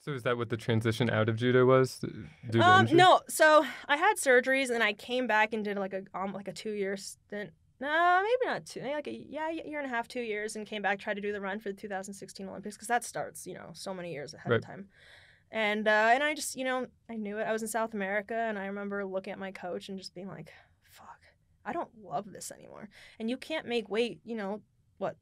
So is that what the transition out of judo was? Due to injury? No. So I had surgeries, and I came back and did like a 2-year stint. No, maybe not two. Maybe like a year and a half, 2 years, and came back, tried to do the run for the 2016 Olympics, because that starts, so many years ahead of time. And I just, I knew it. I was in South America, and I remember looking at my coach and just being like, fuck, I don't love this anymore. And you can't make weight,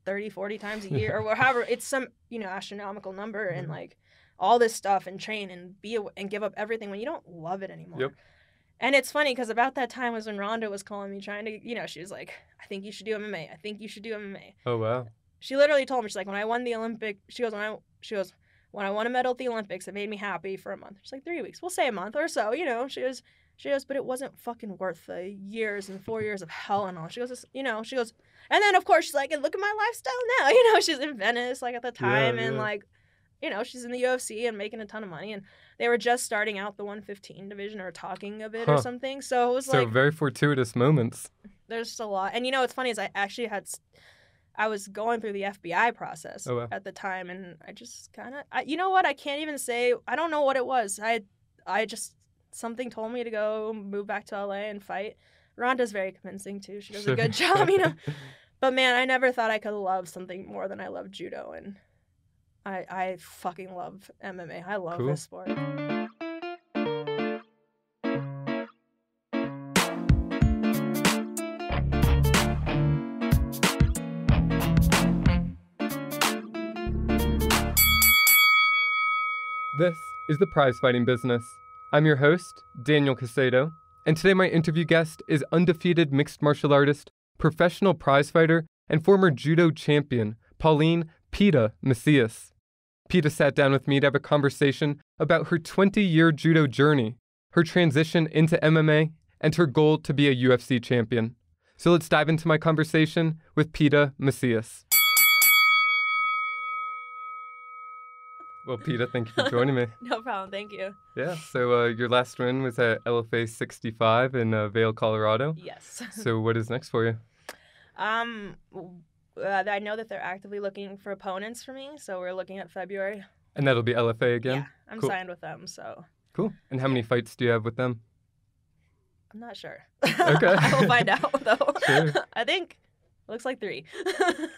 30, 40 times a year or however. It's some, astronomical number, and like all this stuff, and train and and give up everything when you don't love it anymore. Yep. And it's funny because about that time was when Ronda was calling me, trying to, she was like, I think you should do MMA. I think you should do MMA. Oh, wow. She literally told me, she's like, when I won the Olympic, she goes, when I won a medal at the Olympics, it made me happy for a month. She's like, 3 weeks. We'll say a month or so, she goes, but it wasn't fucking worth the years and 4 years of hell and all. She goes, she goes, and then of course she's like, and look at my lifestyle now. She's in Venice, like at the time, and like, she's in the UFC and making a ton of money, and they were just starting out the 115 division or talking of it or something. So it was like very fortuitous moments. There's just a lot. And what's funny is I was going through the FBI process at the time, and I just kind of, I can't even say, I don't know what it was. I just, something told me to go move back to LA and fight. Ronda's very convincing too. She does a good job, But man, I never thought I could love something more than I love judo, and I fucking love MMA. I love this sport. This is the Prize Fighting Business. I'm your host, Daniel Caycedo, and today my interview guest is undefeated mixed martial artist, professional prize fighter, and former judo champion, Pauline Pita Macias. Pita sat down with me to have a conversation about her 20-year judo journey, her transition into MMA, and her goal to be a UFC champion. So let's dive into my conversation with Pita Macias. Well, Pita, thank you for joining me. No problem, thank you. Yeah, so your last win was at LFA 65 in Vail, Colorado. Yes. So what is next for you? I know that they're actively looking for opponents for me, so we're looking at February. And that'll be LFA again? Yeah, I'm signed with them, so. Cool. And how many fights do you have with them? I'm not sure. Okay. I will find out, though. Sure. I think it looks like 3.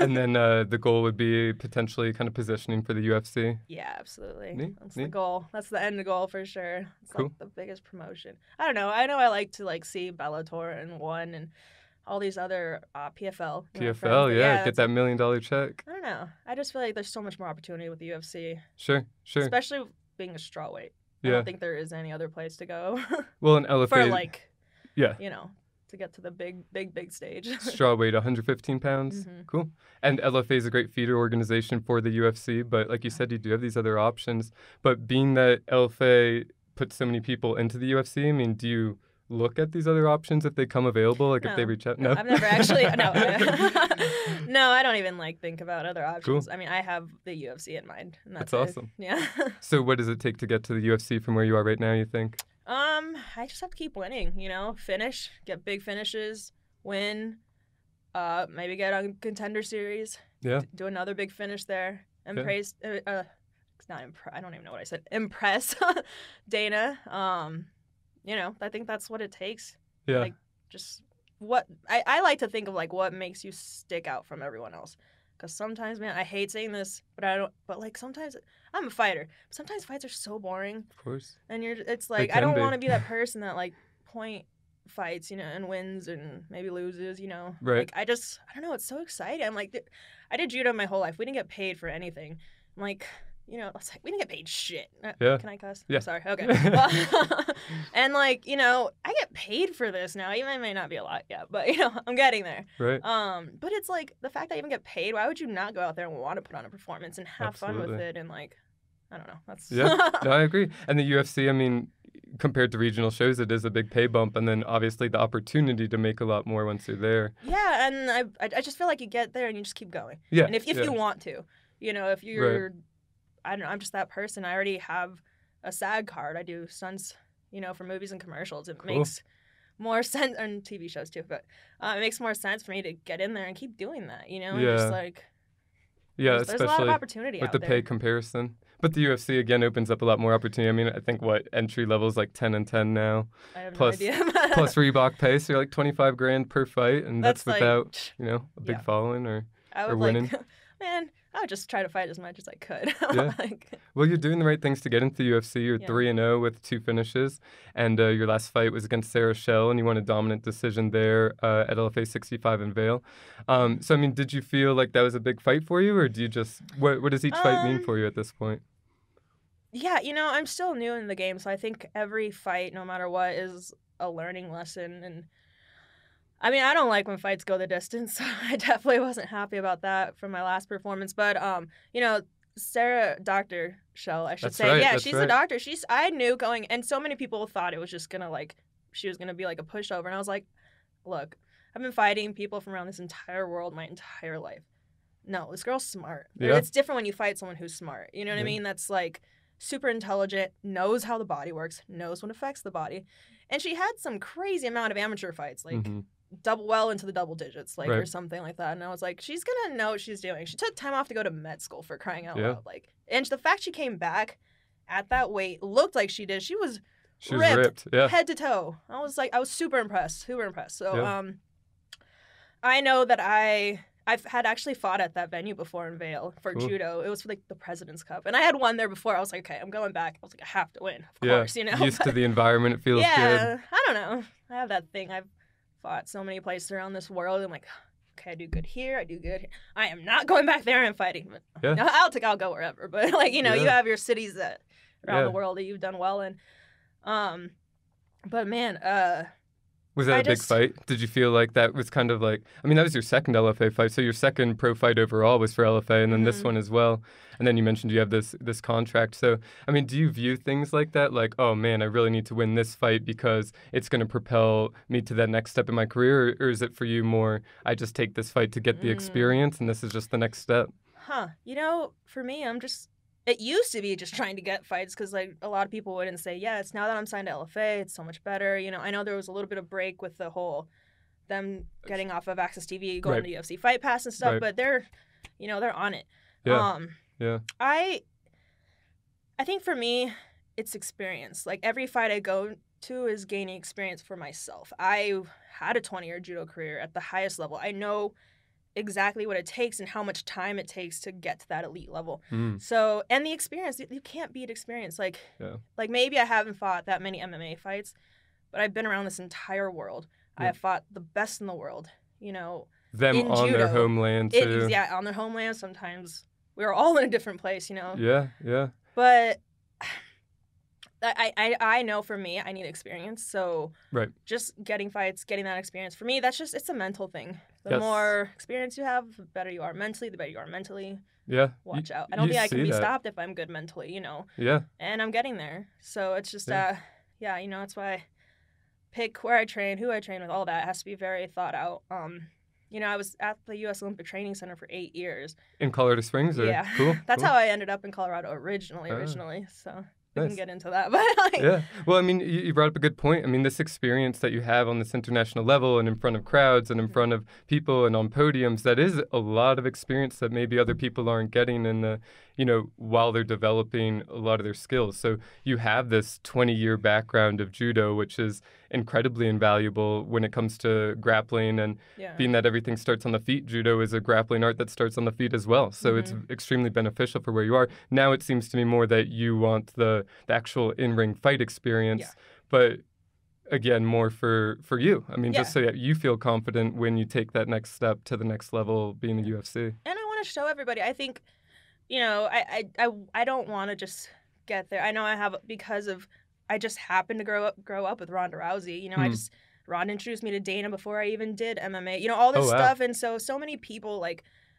And then the goal would be potentially kind of positioning for the UFC? Yeah, absolutely. Neat. That's the goal. That's the end goal for sure. It's cool. Like the biggest promotion. I don't know. I know I like to see Bellator and ONE and all these other PFL. PFL, get that $1 million check. I don't know. I just feel like there's so much more opportunity with the UFC. Sure. Especially being a strawweight. I don't think there is any other place to go. Well, in LFA... For to get to the big stage. Strawweight, 115 pounds. Mm-hmm. Cool. And LFA is a great feeder organization for the UFC, but like you said, you do have these other options. But being that LFA puts so many people into the UFC, I mean, do you look at these other options if they come available, like if they reach out? No, I've never actually. No, I don't even think about other options. Cool. I mean, I have the UFC in mind. And that's awesome. Yeah. So what does it take to get to the UFC from where you are right now, you think? I just have to keep winning, finish, get big finishes, win, maybe get on Contender Series, do another big finish there, impress, I don't even know what I said, impress Dana. I think that's what it takes. Yeah. Like, just what, I like to think of what makes you stick out from everyone else. Because sometimes, man, I hate saying this, but sometimes, I'm a fighter. Sometimes fights are so boring. Of course. And it's like, I don't want to be that person that, point fights, and wins and maybe loses, Right. I don't know, it's so exciting. I'm like, I did judo my whole life. We didn't get paid for anything. I'm like, it's like, we didn't get paid shit. Yeah. Can I cuss? Yeah. I'm sorry. Okay. And I get paid for this now. Even it may not be a lot yet, but I'm getting there. Right. But it's like the fact that I even get paid. Why would you not go out there and want to put on a performance and have fun with it? And I don't know. That's No, I agree. And the UFC, I mean, compared to regional shows, it is a big pay bump, and then obviously the opportunity to make a lot more once you're there. Yeah, and I just feel like you get there and you just keep going. Yeah. And if you want to, if you're. Right. I don't know, I'm just that person. I already have a SAG card. I do stunts, for movies and commercials. It makes more sense, and TV shows too, but it makes more sense for me to get in there and keep doing that, and just Yeah, there's a lot of especially opportunity with out the there. pay comparison. But the UFC, again, opens up a lot more opportunity. I mean, I think, entry level is like 10 and 10 now. I have Plus, no idea. plus Reebok pay, so you're like 25 grand per fight, and that's That's without, a big following or winning. Man, I would just try to fight as much as I could. Yeah. Well, you're doing the right things to get into the UFC. You're 3-0 with 2 finishes, and your last fight was against Sarah Schell, and you won a dominant decision there at LFA 65 in Vail. So, I mean, did you feel like that was a big fight for you, or do you just what does each fight mean for you at this point? Yeah, I'm still new in the game, so I think every fight, no matter what, is a learning lesson. And I mean, I don't like when fights go the distance, so I definitely wasn't happy about that from my last performance. But Sarah, Dr. Schell, I should That's say, right, yeah, that's she's right. a doctor. I knew going, and so many people thought it was just gonna she was gonna be like a pushover, and I was like, look, I've been fighting people from around this entire world my entire life. No, this girl's smart. Yeah. It's different when you fight someone who's smart. You know what I mean? That's like super intelligent, knows how the body works, knows what affects the body. And she had some crazy amount of amateur fights, like well into the double digits, like or something like that. And I was like, she's gonna know what she's doing. She took time off to go to med school, for crying out loud. And the fact she came back at that weight looked like she did. She was ripped head to toe. I was super impressed, So I know that I've had actually fought at that venue before in Vail for judo. It was for the President's Cup. And I had won there before. I was like, okay, I'm going back. I was like, I have to win, of course, Used to the environment, it feels good. Yeah, I don't know. I have that thing. I've fought so many places around this world. I'm like, okay, I do good here. I do good here. I am not going back there and fighting. But I'll go wherever. But you have your cities that around the world that you've done well in. But man, was that a big fight? Did you feel like that was kind of like, I mean, that was your second LFA fight, so your second pro fight overall was for LFA, and then this one as well. And then you mentioned you have this contract. So, I mean, do you view things like that? Like, oh man, I really need to win this fight because it's going to propel me to that next step in my career? Or is it for you more, I just take this fight to get the experience, and this is just the next step? For me, it used to be just trying to get fights because a lot of people wouldn't say, yes, now that I'm signed to LFA, it's so much better. I know there was a little bit of break with the whole them getting off of Access TV, going to UFC Fight Pass and stuff, but they're on it. Yeah. I think for me, it's experience. Like every fight I go to is gaining experience for myself. I had a 20-year judo career at the highest level. I know exactly what it takes and how much time it takes to get to that elite level. So, and the experience, you can't beat experience. Like maybe I haven't fought that many MMA fights, but I've been around this entire world. I have fought the best in the world, Them in on judo. Their homeland too. On their homeland. Sometimes we were all in a different place, Yeah. But I know for me, I need experience. So just getting fights, getting that experience, for me, it's a mental thing. The more experience you have, the better you are mentally, the better you are mentally. Yeah. Watch out. I don't think I can be stopped if I'm good mentally, Yeah. And I'm getting there. So it's just, that's why I pick where I train, who I train with, all that. It has to be very thought out. I was at the U.S. Olympic Training Center for 8 years. In Colorado Springs? Yeah. Cool. That's how I ended up in Colorado originally. So we can get into that. But yeah. Well, I mean, you brought up a good point. I mean, this experience that you have on this international level and in front of crowds and in front of people and on podiums, that is a lot of experience that maybe other people aren't getting in the, while they're developing a lot of their skills. So you have this 20-year background of judo, which is incredibly invaluable when it comes to grappling, and being that everything starts on the feet, judo is a grappling art that starts on the feet as well. So it's extremely beneficial for where you are. Now it seems to me more that you want the actual in-ring fight experience, but again, more for you. I mean, just so that you feel confident when you take that next step to the next level, being the UFC. And I want to show everybody, I think, I don't want to just get there. I know I just happened to grow up with Ronda Rousey. Ronda introduced me to Dana before I even did MMA. All this stuff, and so many people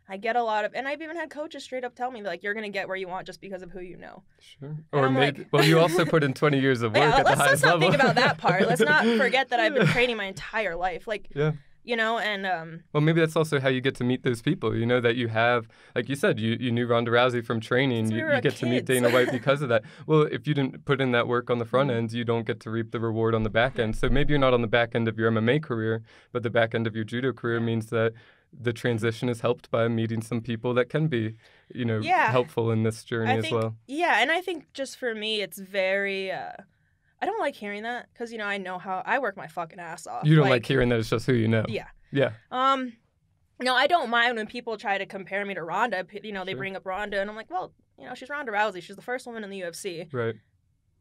I get a lot of, and I've even had coaches straight up tell me you're gonna get where you want just because of who you know. Sure. Or maybe you also put in 20 years of work at the highest level. Let's not think about that part. Let's not forget that I've been training my entire life. Well, maybe that's also how you get to meet those people, that you have, like you said, you knew Ronda Rousey from training. You get to meet Dana White because of that. Well, if you didn't put in that work on the front end, you don't get to reap the reward on the back end. So maybe you're not on the back end of your MMA career, but the back end of your judo career means that the transition is helped by meeting some people that can be, helpful in this journey as well. Yeah, and I think just for me, it's very. I don't like hearing that because I know how I work my fucking ass off. You don't like hearing that it's just who you know. Yeah. Yeah. No, I don't mind when people try to compare me to Ronda. They Sure. bring up Ronda, and I'm like, well, she's Ronda Rousey. She's the first woman in the UFC. Right.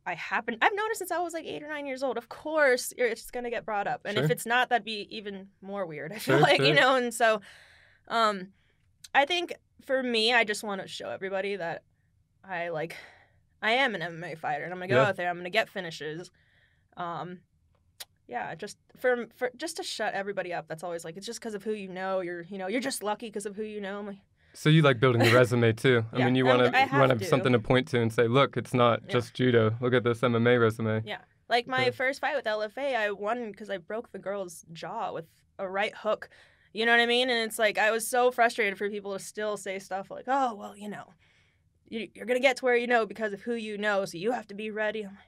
I've noticed since I was like 8 or 9 years old. Of course, it's gonna get brought up, and Sure. if it's not, that'd be even more weird. I feel Sure, like sure. and so, I think for me, I just want to show everybody that I am an MMA fighter, and I'm gonna go Yeah. out there. I'm gonna get finishes. Yeah, just for just to shut everybody up. That's always like it's just because of who you know. You're just lucky because of who you know. I'm like, So you like building your resume too. I Yeah, mean, you want to I have to. something to point to and say, look, it's not just judo. Look at this MMA resume. yeah. Like my Yeah. first fight with LFA, I won because I broke the girl's jaw with a right hook. You know what I mean? And it's like I was so frustrated for people to still say stuff like, "Oh, well, you're gonna get to where you know because of who you know, so you have to be ready." I'm like,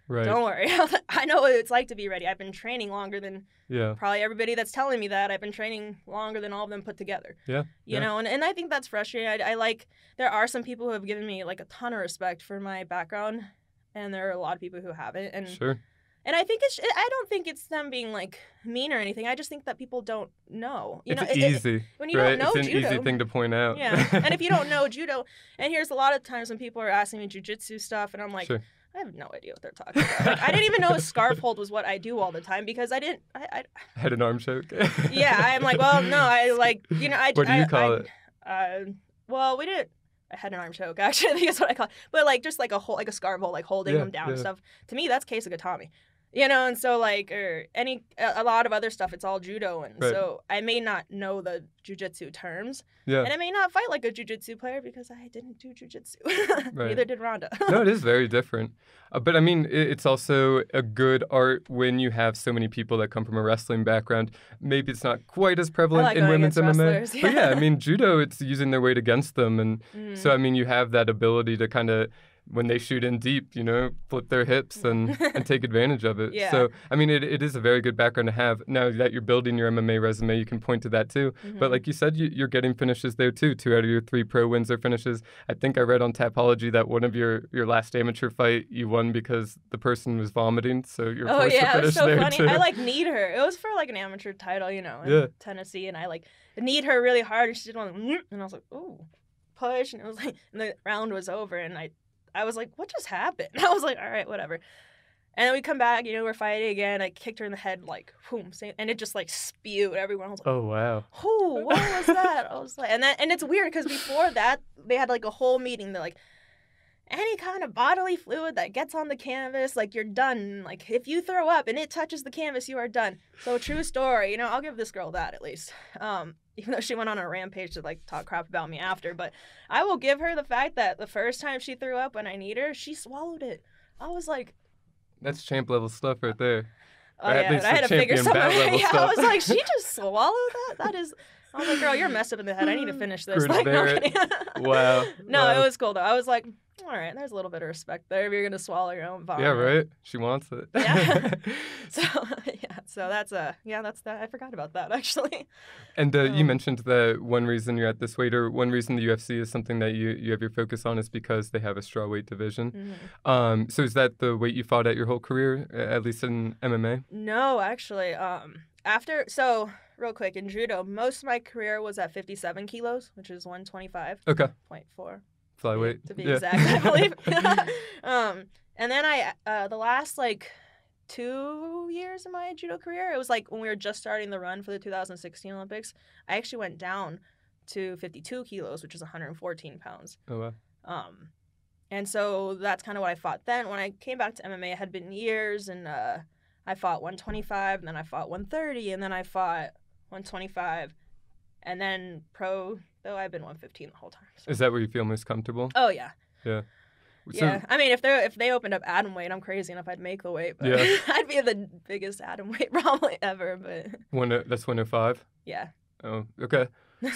Right. don't worry, I know what it's like to be ready. I've been training longer than Yeah. probably everybody that's telling me that. I've been training longer than all of them put together. Yeah. You know, and I think that's frustrating. I like there are some people who have given me like a ton of respect for my background, and there are a lot of people who haven't. And Sure. and I think I don't think it's them being like mean or anything. I just think that people don't know. It's easy. When you right? don't know it's an judo, easy thing to point out. Yeah, and if you don't know judo, and here's a lot of times when people are asking me jujitsu stuff, and I'm like, Sure. I have no idea what they're talking about. Like, I didn't even know a scarf hold was what I do all the time because I didn't. Head and arm choke. Yeah, I'm like, well, no, I like, What do you call it? Well, we didn't. I had an arm choke, actually, I think that's what I call it. But like, just like a scarf hold, like holding them down and stuff. To me, that's Caycedo. And so like, or a lot of other stuff, it's all judo. And Right. so I may not know the jujitsu terms. Yeah. And I may not fight like a jujitsu player because I didn't do jujitsu. Right. Neither did Ronda. No, it is very different. But I mean, it's also a good art when you have so many people that come from a wrestling background. Maybe it's not quite as prevalent like in going women's against MMA. wrestlers, But yeah. yeah, I mean, judo, it's using their weight against them. And so, I mean, you have that ability to kind of, when they shoot in deep, flip their hips and take advantage of it. Yeah. So, I mean, it is a very good background to have. Now that you're building your MMA resume, you can point to that too. But like you said, you're getting finishes there too. 2 out of your 3 pro wins are finishes. I think I read on Tapology that one of your last amateur fight, you won because the person was vomiting. So you're forced to it finish was so there funny. too. I like kneed her. It was for like an amateur title, in Tennessee, and I like kneed her really hard, and she did one, and I was like, ooh, push, and it was like, and the round was over, and I was like, what just happened? I was like, all right, whatever. And then we come back, we're fighting again. I kicked her in the head, like, boom, and it just like spewed everyone. I was like, Oh wow. "Who? What was that?" I was like, and it's weird because before that they had like a whole meeting. They're like, any kind of bodily fluid that gets on the canvas, like you're done. Like if you throw up and it touches the canvas, you are done. So true story. I'll give this girl that at least. Even though she went on a rampage to like talk crap about me after, but I will give her the fact that the first time she threw up when I kneed her, she swallowed it. I was like, That's champ level stuff right there. oh Or at yeah, least I had the to figure champion something bout level out. Yeah, I stuff. was like, she just swallowed that? That is. I was like, girl, you're messed up in the head. I need to finish this. Screw to Like, no, bear I'm it. kidding. Wow. No, Wow. it was cool though. I was like, all right, there's a little bit of respect there if you're gonna swallow your own vomit. Yeah, right. She wants it. Yeah. So that's that. I forgot about that actually. And you mentioned that one reason you're at this weight, or one reason the UFC is something that you have your focus on, is because they have a straw weight division. Mhm. So is that the weight you fought at your whole career, at least in MMA? No, actually, real quick, in judo, most of my career was at 57 kilos, which is 125.4 Okay. Flyweight. to be Yeah. exact, I believe. And then the last like 2 years of my judo career, it was like when we were just starting the run for the 2016 Olympics, I actually went down to 52 kilos, which is 114 pounds. Oh wow. And so that's kind of what I fought then. When I came back to MMA, it had been years, and I fought 125, and then I fought 130, and then I fought 125, and then pro, though I've been 115 the whole time. So. Is that where you feel most comfortable? Oh, yeah. Yeah. Yeah, I mean, if they opened up atom weight, I'm crazy enough I'd make the weight. But Yeah. I'd be the biggest atom weight probably ever. But That's 105. yeah, Oh, okay.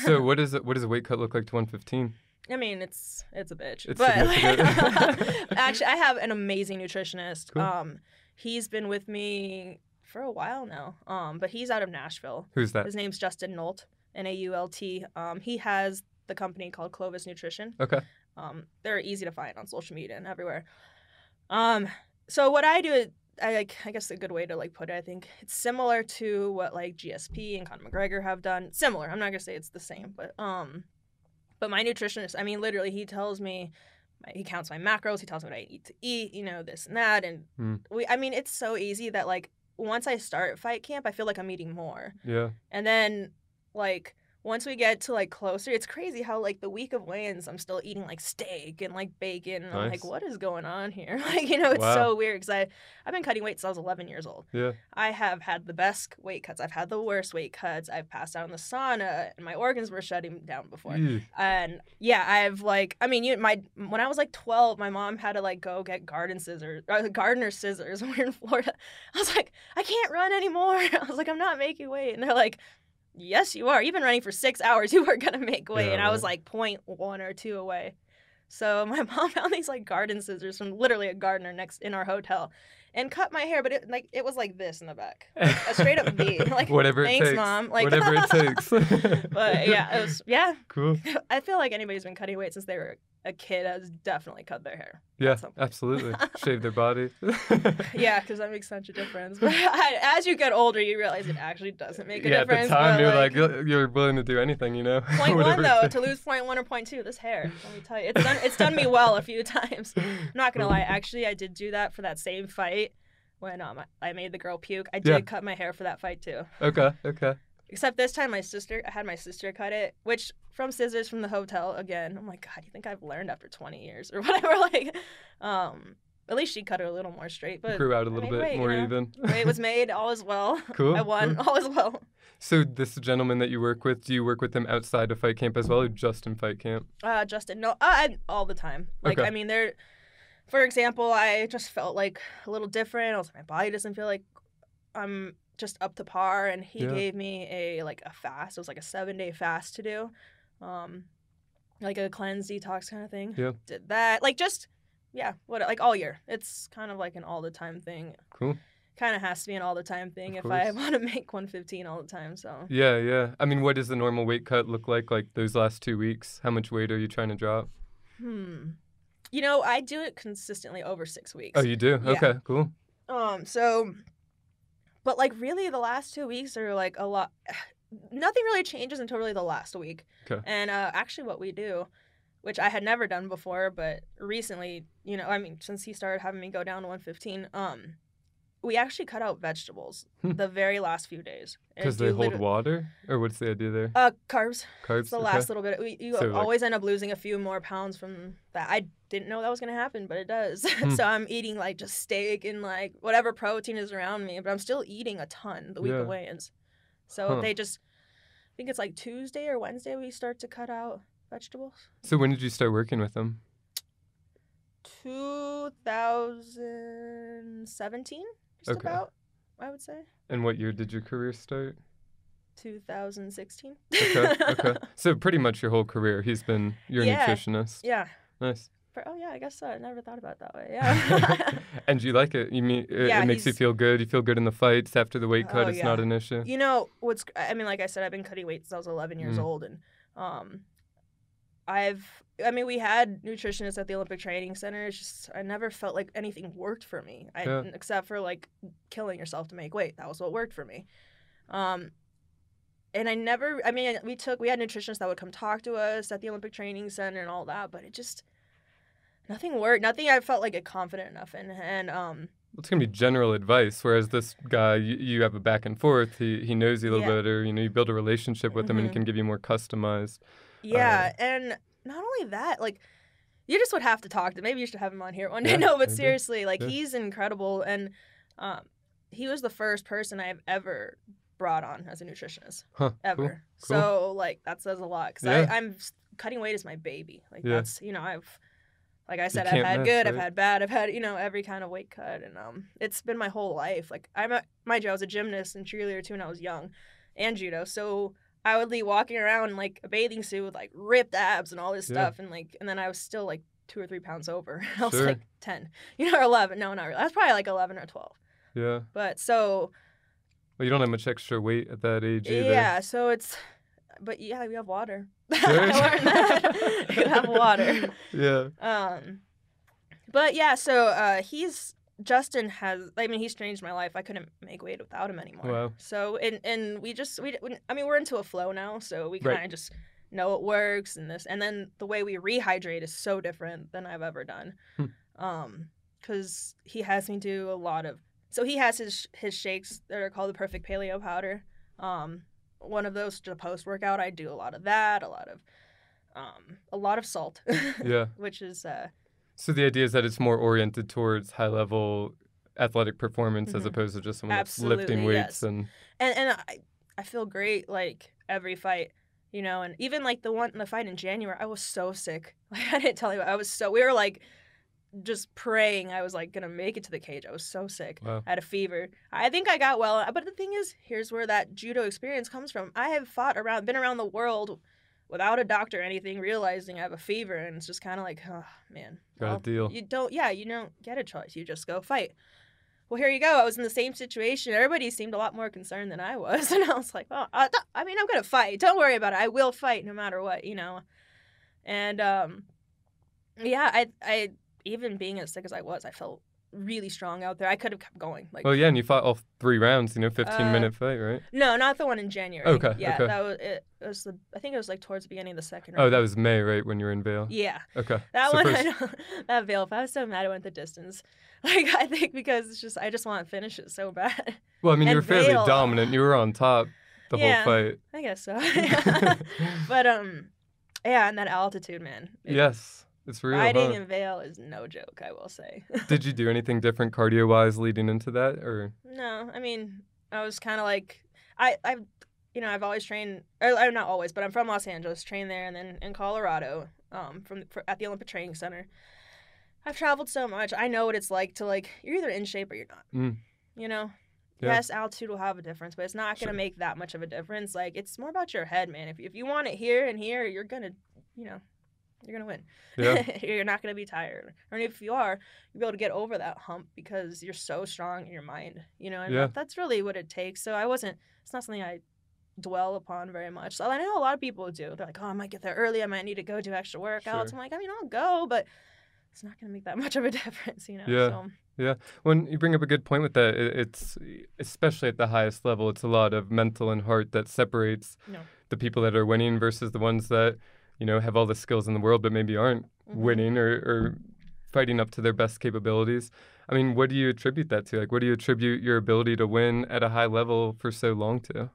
So what does a weight cut look like to 115? I mean, it's a bitch. It's but significant. actually, I have an amazing nutritionist. Cool. He's been with me for a while now. But he's out of Nashville. Who's that? His name's Justin Nolt. Nault. He has the company called Clovis Nutrition. Okay. They're easy to find on social media and everywhere. So what I do, I guess a good way to like put it, I think it's similar to what like GSP and Conor McGregor have done. Similar. I'm not gonna say it's the same, but my nutritionist, I mean, literally, he tells me, he counts my macros, he tells me what I need to eat, you know, this and that, and I mean, it's so easy that like once I start fight camp, I feel like I'm eating more. Yeah. And then like once we get to like closer, it's crazy how like the week of weigh-ins, I'm still eating like steak and like bacon. And I'm like, what is going on here? Like, you know, it's so weird because I've been cutting weight since I was 11 years old. Yeah. I have had the best weight cuts. I've had the worst weight cuts. I've passed out in the sauna and my organs were shutting down before. And yeah, I've like, I mean, when I was like 12, my mom had to like go get gardener scissors when we were in Florida. I was like, I can't run anymore. I was like, I'm not making weight. And they're like, yes, you are. You've been running for 6 hours. You are going to make weight. And I was like 0.1 or 2 away. So my mom found these like garden scissors from literally a gardener next in our hotel and cut my hair. But it was like this in the back. Like a straight up V. Like, whatever thanks, it takes. Mom. Like, whatever it takes. But yeah, it was, Cool. I feel like anybody's been cutting weight since they were a kid has definitely cut their hair. Yeah, absolutely. Shave their body. Yeah, because that makes such a difference. But as you get older, you realize it actually doesn't make a difference. Yeah, at the time, you're willing to do anything, you know? 0.1 though, to lose 0.1 or 0.2, this hair, let me tell you, it's done me well a few times. I'm not going to lie. Actually, I did do that for that same fight when I made the girl puke. I did cut my hair for that fight too. Okay. Except this time, I had my sister cut it, which from scissors from the hotel again. I'm like, God, you think I've learned after 20 years or whatever? Like, at least she cut it a little more straight, but grew out a little bit more even. Weight was made, all is well. Cool. I won, all is well. So this gentleman that you work with, do you work with him outside of fight camp as well, or just in fight camp? Justin, no, all the time. Like, I mean, for example, I just felt like a little different. I was like, my body doesn't feel like I'm just up to par, and he gave me a fast. It was like a 7-day fast to do, like a cleanse detox kind of thing. Yeah, did that like all year. It's kind of like an all the time thing. Cool. Kind of has to be an all the time thing if I want to make 115 all the time. So yeah. I mean, what does the normal weight cut look like those last 2 weeks? How much weight are you trying to drop? You know, I do it consistently over 6 weeks. Oh, you do? Yeah. Okay, cool. But, like, really, the last 2 weeks are, like, a lot. Nothing really changes until really the last week. Okay. And actually what we do, which I had never done before, but recently, you know, I mean, since he started having me go down to 115, we actually cut out vegetables the very last few days. Because they hold water? Or what's the idea there? Carbs. It's the last little bit. You always end up losing a few more pounds from that. I didn't know that was going to happen, but it does. So I'm eating, like, just steak and, like, whatever protein is around me. But I'm still eating a ton the week of weigh-ins. So they just, I think it's, like, Tuesday or Wednesday we start to cut out vegetables. So when did you start working with them? 2017. Just about, I would say. And what year did your career start? 2016. Okay. So pretty much your whole career, he's been your nutritionist. Yeah. Nice. I guess so. I never thought about it that way. Yeah. And do you like it? You mean it makes you feel good? You feel good in the fights after the weight cut? It's not an issue? You know, like I said, I've been cutting weight since I was 11 years old. And we had nutritionists at the Olympic Training Center. It's just, I never felt like anything worked for me, except for, like, killing yourself to make weight. That was what worked for me. And we had nutritionists that would come talk to us at the Olympic Training Center and all that, but it just, nothing worked. Nothing I felt, like, confident enough in. And it's going to be general advice, whereas this guy, you have a back and forth. He knows you a little better. You know, you build a relationship with him, and he can give you more customized. Yeah, and not only that, like, you just would have to talk to him. Maybe you should have him on here one day. No, but seriously, like, he's incredible. And he was the first person I've ever brought on as a nutritionist. Ever. Cool. So, like, that says a lot. Because I'm cutting weight is my baby. Like, that's, you know, like I said, I've had good, I've had bad, I've had, you know, every kind of weight cut. And it's been my whole life. Like, mind you, I was a gymnast and cheerleader, too, when I was young. And judo. So I would be walking around in, like, a bathing suit with, like, ripped abs and all this stuff. And, like, and then I was still, like, 2 or 3 pounds over. I was, like, 10. You know, or 11. No, not really. I was probably, like, 11 or 12. Yeah. But so. Well, you don't have much extra weight at that age either. Yeah. So it's, but yeah, we have water. Sure. I learned that. You have water. Yeah. But yeah, so Justin he's changed my life. I couldn't make weight without him anymore. Wow. So and we're into a flow now, so we kind of just know it works and this, and then the way we rehydrate is so different than I've ever done. Because he has me do a lot of, so he has his shakes that are called the Perfect Paleo Powder. One of those to post workout, I do a lot of that, a lot of salt. Yeah. Which is So the idea is that it's more oriented towards high level athletic performance as opposed to just someone that's lifting weights. Yes. And I feel great like every fight, you know, and even like the fight in January, I was so sick. Like I didn't tell you, we were like just praying I was like gonna make it to the cage. I was so sick. Wow. I had a fever. I think I got well, but the thing is, here's where that judo experience comes from. I have been around the world without a doctor or anything, realizing I have a fever, and it's just kind of like, oh man, got a deal. You don't get a choice. You just go fight. Well, here you go. I was in the same situation. Everybody seemed a lot more concerned than I was, and I was like, well, I'm gonna fight. Don't worry about it. I will fight no matter what, you know. And yeah, I even being as sick as I was, I felt really strong out there. I could have kept going. Like, oh yeah, and you fought all 3 rounds, 15-minute fight, right? No, not the one in January. Okay. Yeah, okay. that was it. I think it was like towards the beginning of the second round. round. Oh, that was May, right, when you were in Vail? Yeah. Okay. That one, I know, that Vail. I was so mad I went the distance. Like, I think because I just want to finish it so bad. Well, I mean, you were fairly Vail, dominant. You were on top the whole fight. I guess so. But yeah, and that altitude, man. Yes. It's real. Riding in Vail is no joke, I will say. Did you do anything different cardio-wise leading into that, or? No, I mean, I was kind of like, I've always trained, or not always, but I'm from Los Angeles, trained there, and then in Colorado, at the Olympic Training Center. I've traveled so much. I know what it's like to you're either in shape or you're not. You know. Yeah. Yes, altitude will have a difference, but it's not gonna make that much of a difference. Like, it's more about your head, man. If you want it here and here, you're gonna, you're going to win. Yeah. You're not going to be tired. Or if you are, you'll be able to get over that hump because you're so strong in your mind. You know, and that's really what it takes. So it's not something I dwell upon very much. So I know a lot of people do. They're like, oh, I might get there early. I might need to go do extra workouts. Sure. I'm like, I'll go, but it's not going to make that much of a difference, you know? Yeah. So. Yeah. When you bring up a good point with that, it's especially at the highest level, it's a lot of mental and heart that separates the people that are winning versus the ones that, have all the skills in the world, but maybe aren't winning or fighting up to their best capabilities. I mean, what do you attribute that to? Like, what do you attribute your ability to win at a high level for so long to?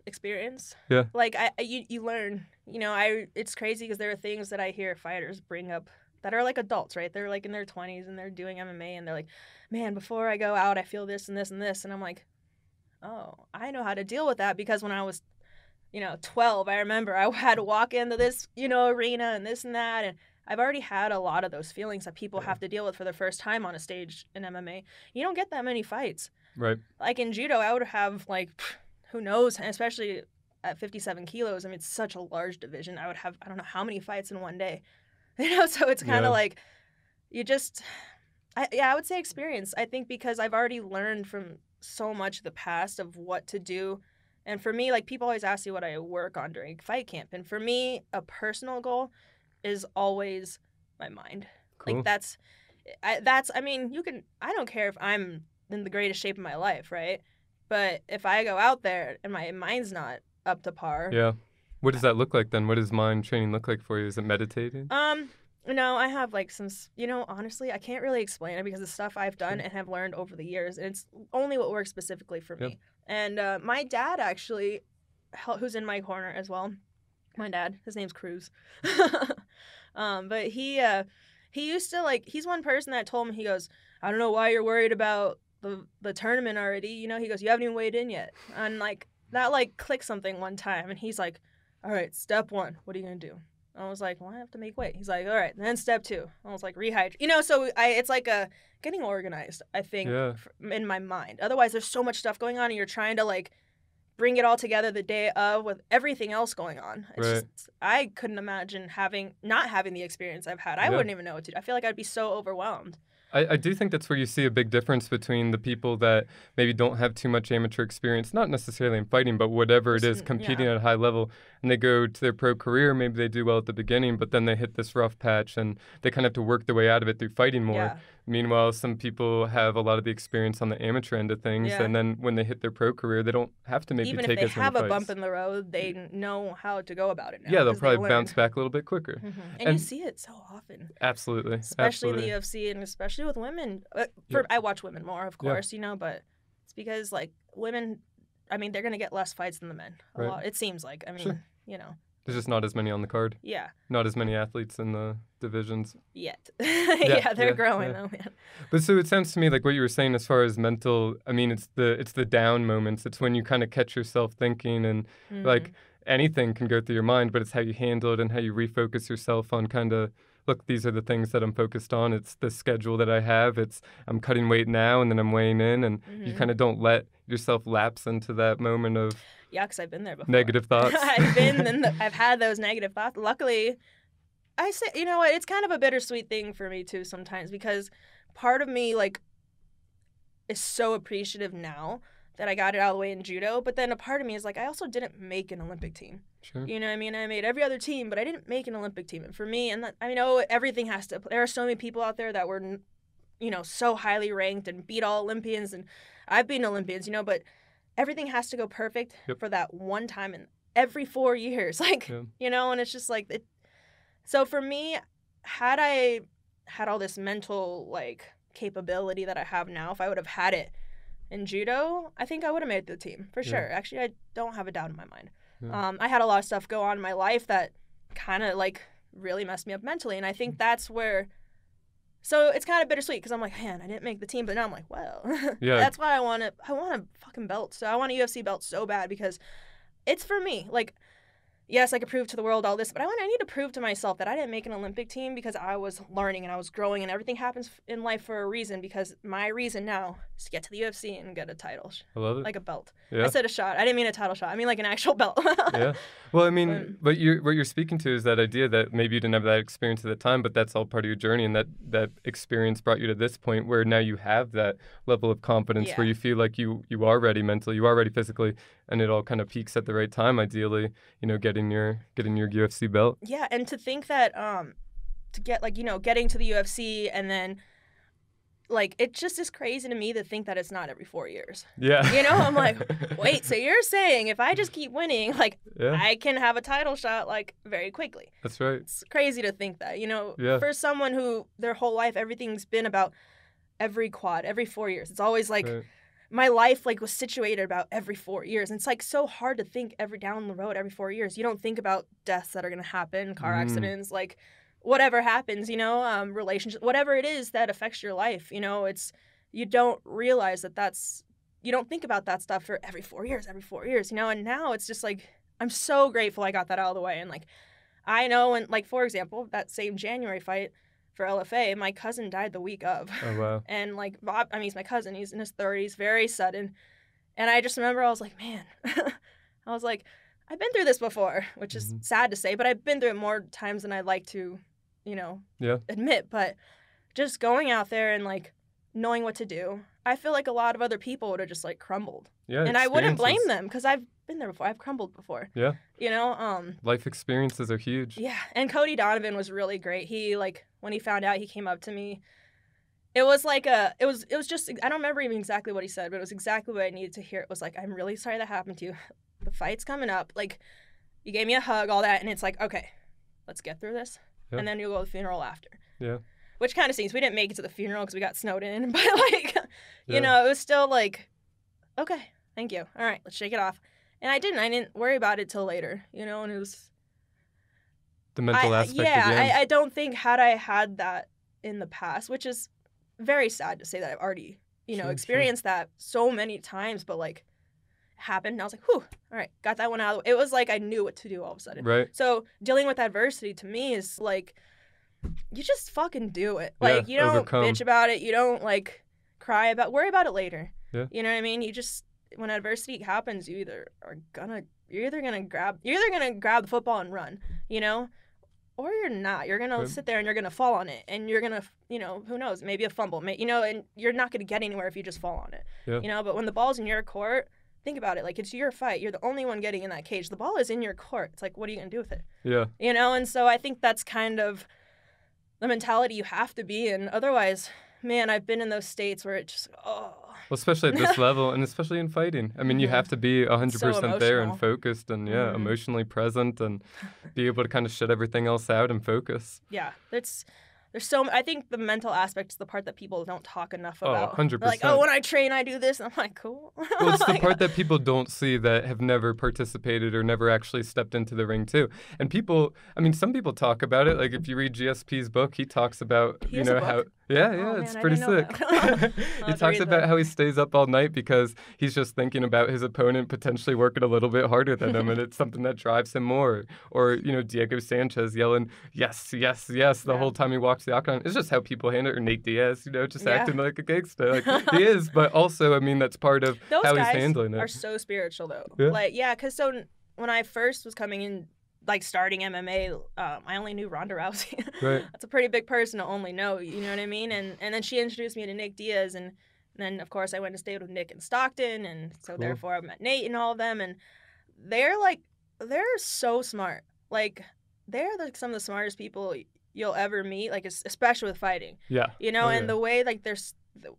Experience. Yeah. Like, you learn, it's crazy because there are things that I hear fighters bring up that are like adults, right? They're like in their 20s and they're doing MMA and they're like, man, before I go out, I feel this and this and this. And I'm like, oh, I know how to deal with that because when I was 12, I remember I had to walk into this, arena and this and that. And I've already had a lot of those feelings that people have to deal with for the first time on a stage in MMA. You don't get that many fights. Right. Like in judo, I would have who knows, especially at 57 kilos. I mean, it's such a large division. I would have, I don't know how many fights in one day. So it's kind of like you just, I would say experience. I think because I've already learned from so much of the past of what to do. And for me, people always ask me what I work on during fight camp. And for me, a personal goal is always my mind. Cool. I don't care if I'm in the greatest shape of my life, right? But if I go out there and my mind's not up to par. Yeah. What does that look like then? What does mind training look like for you? Is it meditating? No, I have some, honestly, I can't really explain it because the stuff I've done and have learned over the years, and it's only what works specifically for me. And my dad actually, who's in my corner as well, my dad, his name's Cruz. But he used to he's one person that told me, he goes, I don't know why you're worried about the tournament already. He goes, you haven't even weighed in yet. And that clicked something one time. And he's like, all right, step 1, what are you going to do? I was like, well, I have to make weight. He's like, all right, then step 2. I was like, rehydrate. So it's like getting organized, I think, in my mind. Otherwise, there's so much stuff going on, and you're trying to bring it all together the day of with everything else going on. It's Right. just, I couldn't imagine not having the experience I've had. I Yeah. wouldn't even know what to do. I feel like I'd be so overwhelmed. I do think that's where you see a big difference between the people that maybe don't have too much amateur experience, not necessarily in fighting, but whatever it is, Just, competing yeah. at a high level, and they go to their pro career, maybe they do well at the beginning, but then they hit this rough patch and they kind of have to work their way out of it through fighting more. Yeah. Meanwhile, some people have a lot of the experience on the amateur end of things, Yeah. and then when they hit their pro career, they don't have to maybe Even take if they as many have a fights. bump in the road, they know how to go about it now. Yeah, they'll 'cause they probably learned. bounce back a little bit quicker. And you see it so often. Absolutely. Especially Absolutely. in the UFC and especially with women. Yep. I watch women more, of Yeah. course, but it's because, like, women, I mean, they're going to get less fights than the men. A Right. lot. It seems like. I mean, Sure. There's just not as many on the card. Yeah. Not as many athletes in the divisions. Yet. Yeah, they're yeah, growing, yeah. though, man. But so it sounds to me like what you were saying as far as mental, I mean, it's the down moments. It's when you kind of catch yourself thinking and like anything can go through your mind, but it's how you handle it and how you refocus yourself on kind of, look, these are the things that I'm focused on. It's the schedule that I have. It's I'm cutting weight now and then I'm weighing in, and you kind of don't let yourself lapse into that moment of Yeah, because I've been there before. negative thoughts. I've had those negative thoughts. Luckily, I say, you know what? It's kind of a bittersweet thing for me too sometimes, because part of me, like, is so appreciative now that I got it out of the way in judo, but then a part of me is like, I also didn't make an Olympic team. Sure. You know what I mean? I made every other team, but I didn't make an Olympic team. And for me, and that, I know everything has to. There are so many people out there that were, so highly ranked and beat all Olympians, and I've beaten Olympians, but everything has to go perfect for that one time in every 4 years, like, and it's just like it. So for me, had I had all this mental, like, capability that I have now, if I would have had it in judo, I think I would have made the team for sure. Actually, I don't have a doubt in my mind. I had a lot of stuff go on in my life that kind of, like, really messed me up mentally, and I think that's where. So it's kind of bittersweet because I'm like, man, I didn't make the team, but now I'm like, well, that's why I want a fucking belt. So I want a UFC belt so bad because it's for me. Like, yes, I could prove to the world all this, but I need to prove to myself that I didn't make an Olympic team because I was learning and I was growing, and everything happens in life for a reason, because my reason now is to get to the UFC and get a title. I love it. Like a belt. Yeah. I said a shot. I didn't mean a title shot. I mean like an actual belt. Yeah. Well, I mean, but what you're speaking to is that idea that maybe you didn't have that experience at the time, but that's all part of your journey, and that experience brought you to this point where now you have that level of confidence where you feel like you are ready mentally, you are ready physically, and it all kind of peaks at the right time, ideally, getting your UFC belt. Yeah, and to think that to get, like, getting to the UFC and then, like, it just is crazy to me to think that it's not every 4 years. Yeah. I'm like, wait, so you're saying if I just keep winning, like, I can have a title shot, like, very quickly. That's right. It's crazy to think that, for someone who their whole life, everything's been about every quad, every 4 years. It's always like, my life, like, was situated about every 4 years. And it's, like, so hard to think down the road every 4 years. You don't think about deaths that are going to happen, car accidents, like, whatever happens, relationships, whatever it is that affects your life, it's, you don't realize you don't think about that stuff for every 4 years, and now it's just like, I'm so grateful I got that out of the way. And, like, I know, and, like, for example, that same January fight for LFA, my cousin died the week of. Oh, wow. And, like, Bob, I mean, he's my cousin, he's in his 30s, very sudden. And I just remember I was like, man, I was like, I've been through this before, which is sad to say, but I've been through it more times than I'd like to, admit. But just going out there and, like, knowing what to do, I feel like a lot of other people would have just, like, crumbled. Yeah, and I wouldn't blame them because I've been there before. I've crumbled before. Yeah. Life experiences are huge. Yeah, and Cody Donovan was really great. He, like, when he found out, he came up to me. It was like it was just, I don't remember even exactly what he said, but it was exactly what I needed to hear. It was like, I'm really sorry that happened to you. The fight's coming up. Like, you gave me a hug, all that, and it's like, okay, let's get through this. Yeah. And then you'll go to the funeral after. Yeah. Which kind of stinks. We didn't make it to the funeral because we got snowed in. But, like, it was still like, okay, thank you. All right, let's shake it off. And I didn't worry about it till later, and it was... The mental aspect again. I don't think had I had that in the past, which is very sad to say that I've already, experienced that so many times, but, like, happened, and I was like, whew, all right, got that one out of the way. It was like I knew what to do all of a sudden. Right. So dealing with adversity to me is like, you just fucking do it. Like, you don't bitch about it. You don't, like, worry about it later. Yeah. You know what I mean? You just, when adversity happens, you're either gonna grab the football and run, or you're not. You're gonna sit there and you're gonna fall on it, and you're gonna, who knows, maybe a fumble, and you're not gonna get anywhere if you just fall on it, But when the ball's in your court, think about it, like, it's your fight. You're the only one getting in that cage. The ball is in your court. It's like, what are you gonna do with it? Yeah. And so I think that's kind of the mentality you have to be in. Otherwise, man, I've been in those states where it just, Well, especially at this level, and especially in fighting. I mean, you have to be 100% there and focused and, emotionally present and be able to kind of shut everything else out and focus. Yeah, I think the mental aspect is the part that people don't talk enough about. 100%. They're like, when I train, I do this. And I'm like, cool. Well, it's the part that people don't see that have never participated or never actually stepped into the ring, too. And some people talk about it. Like, if you read GSP's book, he talks about, how... Yeah, it's pretty sick. He talks about how he stays up all night because he's just thinking about his opponent potentially working a little bit harder than him, and it's something that drives him more. Or, Diego Sanchez yelling, yes, yes, yes, the whole time he walks the octagon. It's just how people handle it. Or Nate Diaz, just acting like a gangster. Like, he is, but also, that's part of how he's handling it. Those guys are so spiritual, though. Yeah. Because so when I first was coming in, like, starting MMA, I only knew Ronda Rousey. Right. That's a pretty big person to only know, you know what I mean? And then she introduced me to Nick Diaz, and then, of course, I went to stay with Nick in Stockton, and so therefore I met Nate and all of them, and they're so smart. Like, they're some of the smartest people you'll ever meet, like, especially with fighting. Yeah. And the way, like,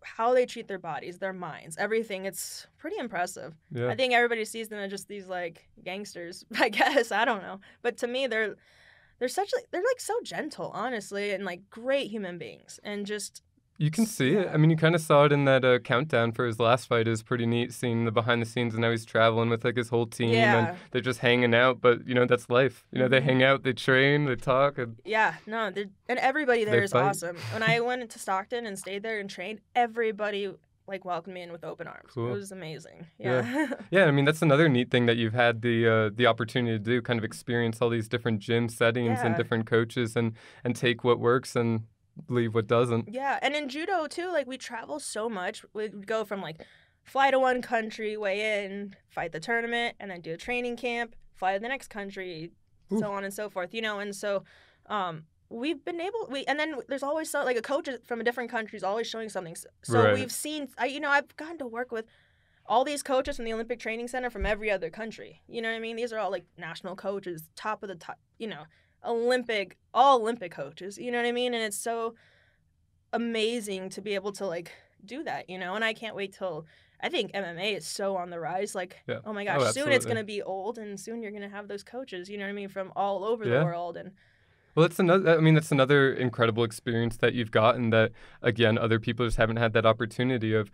how they treat their bodies, their minds, everything, it's pretty impressive. Yeah. I think everybody sees them as just these, like, gangsters, I guess. I don't know. But to me, they're so gentle, honestly, and, like, great human beings. And just... You can see it. You kind of saw it in that countdown for his last fight. It was pretty neat seeing the behind the scenes, and now he's traveling with, like, his whole team, and they're just hanging out. But, that's life. They hang out, they train, they talk. And and everybody there is awesome. When I went to Stockton and stayed there and trained, everybody, like, welcomed me in with open arms. Cool. It was amazing. Yeah. Yeah, that's another neat thing that you've had the opportunity to do, kind of experience all these different gym settings and different coaches and take what works and leave what doesn't. Yeah, and in judo too, like, we travel so much. We'd go from, like, fly to one country, weigh in, fight the tournament, and then do a training camp, fly to the next country, so on and so forth. And so we've been and then there's always like a coach from a different country is always showing something. So we've seen, I've gotten to work with all these coaches from the Olympic Training Center from every other country. You know what I mean? These are all, like, national coaches, top of the top, all Olympic coaches, you know what I mean? And it's so amazing to be able to, like, do that, and I can't wait till, I think MMA is so on the rise, like, oh my gosh, soon it's going to be old, and soon you're going to have those coaches, you know what I mean, from all over the world. And well, that's another incredible experience that you've gotten that, again, other people just haven't had that opportunity of.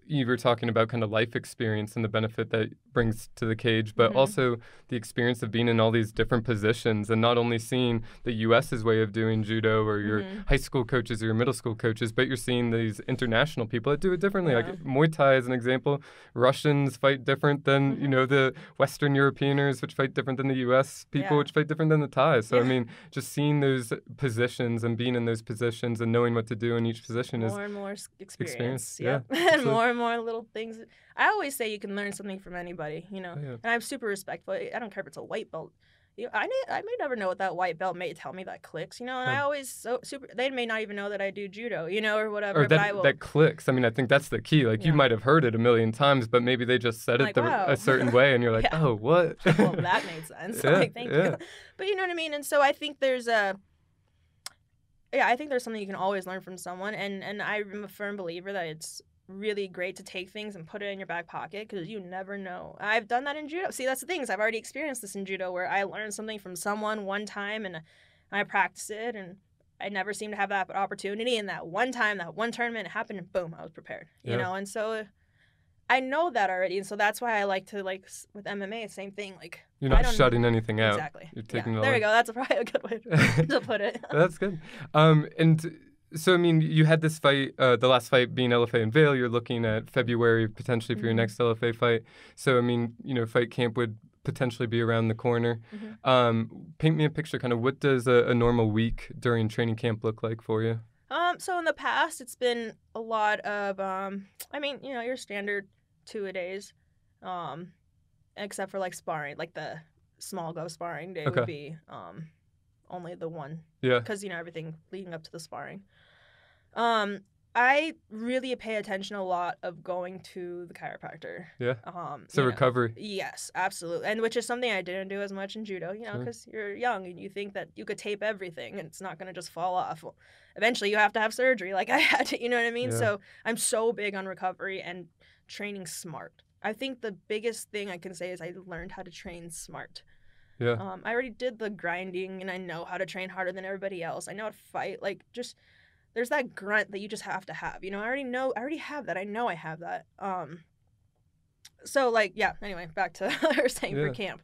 You were talking about kind of life experience and the benefit that brings to the cage, but also the experience of being in all these different positions and not only seeing the U.S.'s way of doing judo or your high school coaches or your middle school coaches, but you're seeing these international people that do it differently. Like Muay Thai is an example. Russians fight different than, the Western Europeaners, which fight different than the U.S. people, which fight different than the Thais. So, just seeing those positions and being in those positions and knowing what to do in each position more and more experience. Yeah. And more little things. I always say you can learn something from anybody, and I'm super respectful. I don't care if it's a white belt. I may never know what that white belt may tell me that clicks, and I always they may not even know that I do judo, or whatever. Or that clicks. I think that's the key. Like, you might have heard it a million times, but maybe they just said it a certain way, and you're like, oh, what? Well, that made sense. Thank you. But you know what I mean? And so I think there's I think there's something you can always learn from someone, and I'm a firm believer that it's really great to take things and put it in your back pocket because you never know. I've done that in judo. See, that's the thing. I've already experienced this in judo where I learned something from someone one time and I practiced it, and I never seemed to have that opportunity. And that one time, that one tournament happened, and boom, I was prepared. You know, and so I know that already, and so that's why I like to, like, with MMA, same thing. Like, you're not shutting anything out. Exactly. You're taking it all. There we go. That's probably a good way to put it. That's good. And so, you had this fight, the last fight being LFA in Vail. You're looking at February potentially for your next LFA fight. So, fight camp would potentially be around the corner. Paint me a picture, kind of what does a normal week during training camp look like for you? So in the past, it's been a lot of, your standard 2-a-days, except for like sparring, like the small go sparring day Okay. would be only the one. Yeah. Because, you know, everything leading up to the sparring. I really pay attention a lot of going to the chiropractor. Yeah. So So recovery. Yes, absolutely. And which is something I didn't do as much in judo, you know, because you're young and you think that you could tape everything and it's not going to just fall off. Well, eventually you have to have surgery like I had to, you know what I mean? Yeah. So I'm so big on recovery and training smart. I think the biggest thing I can say is I learned how to train smart. Yeah. I already did the grinding and I know how to train harder than everybody else. I know how to fight. Like, just there's that grunt that you just have to have. You know, I already have that. I know I have that. So like, yeah, anyway, back to what I was saying for camp.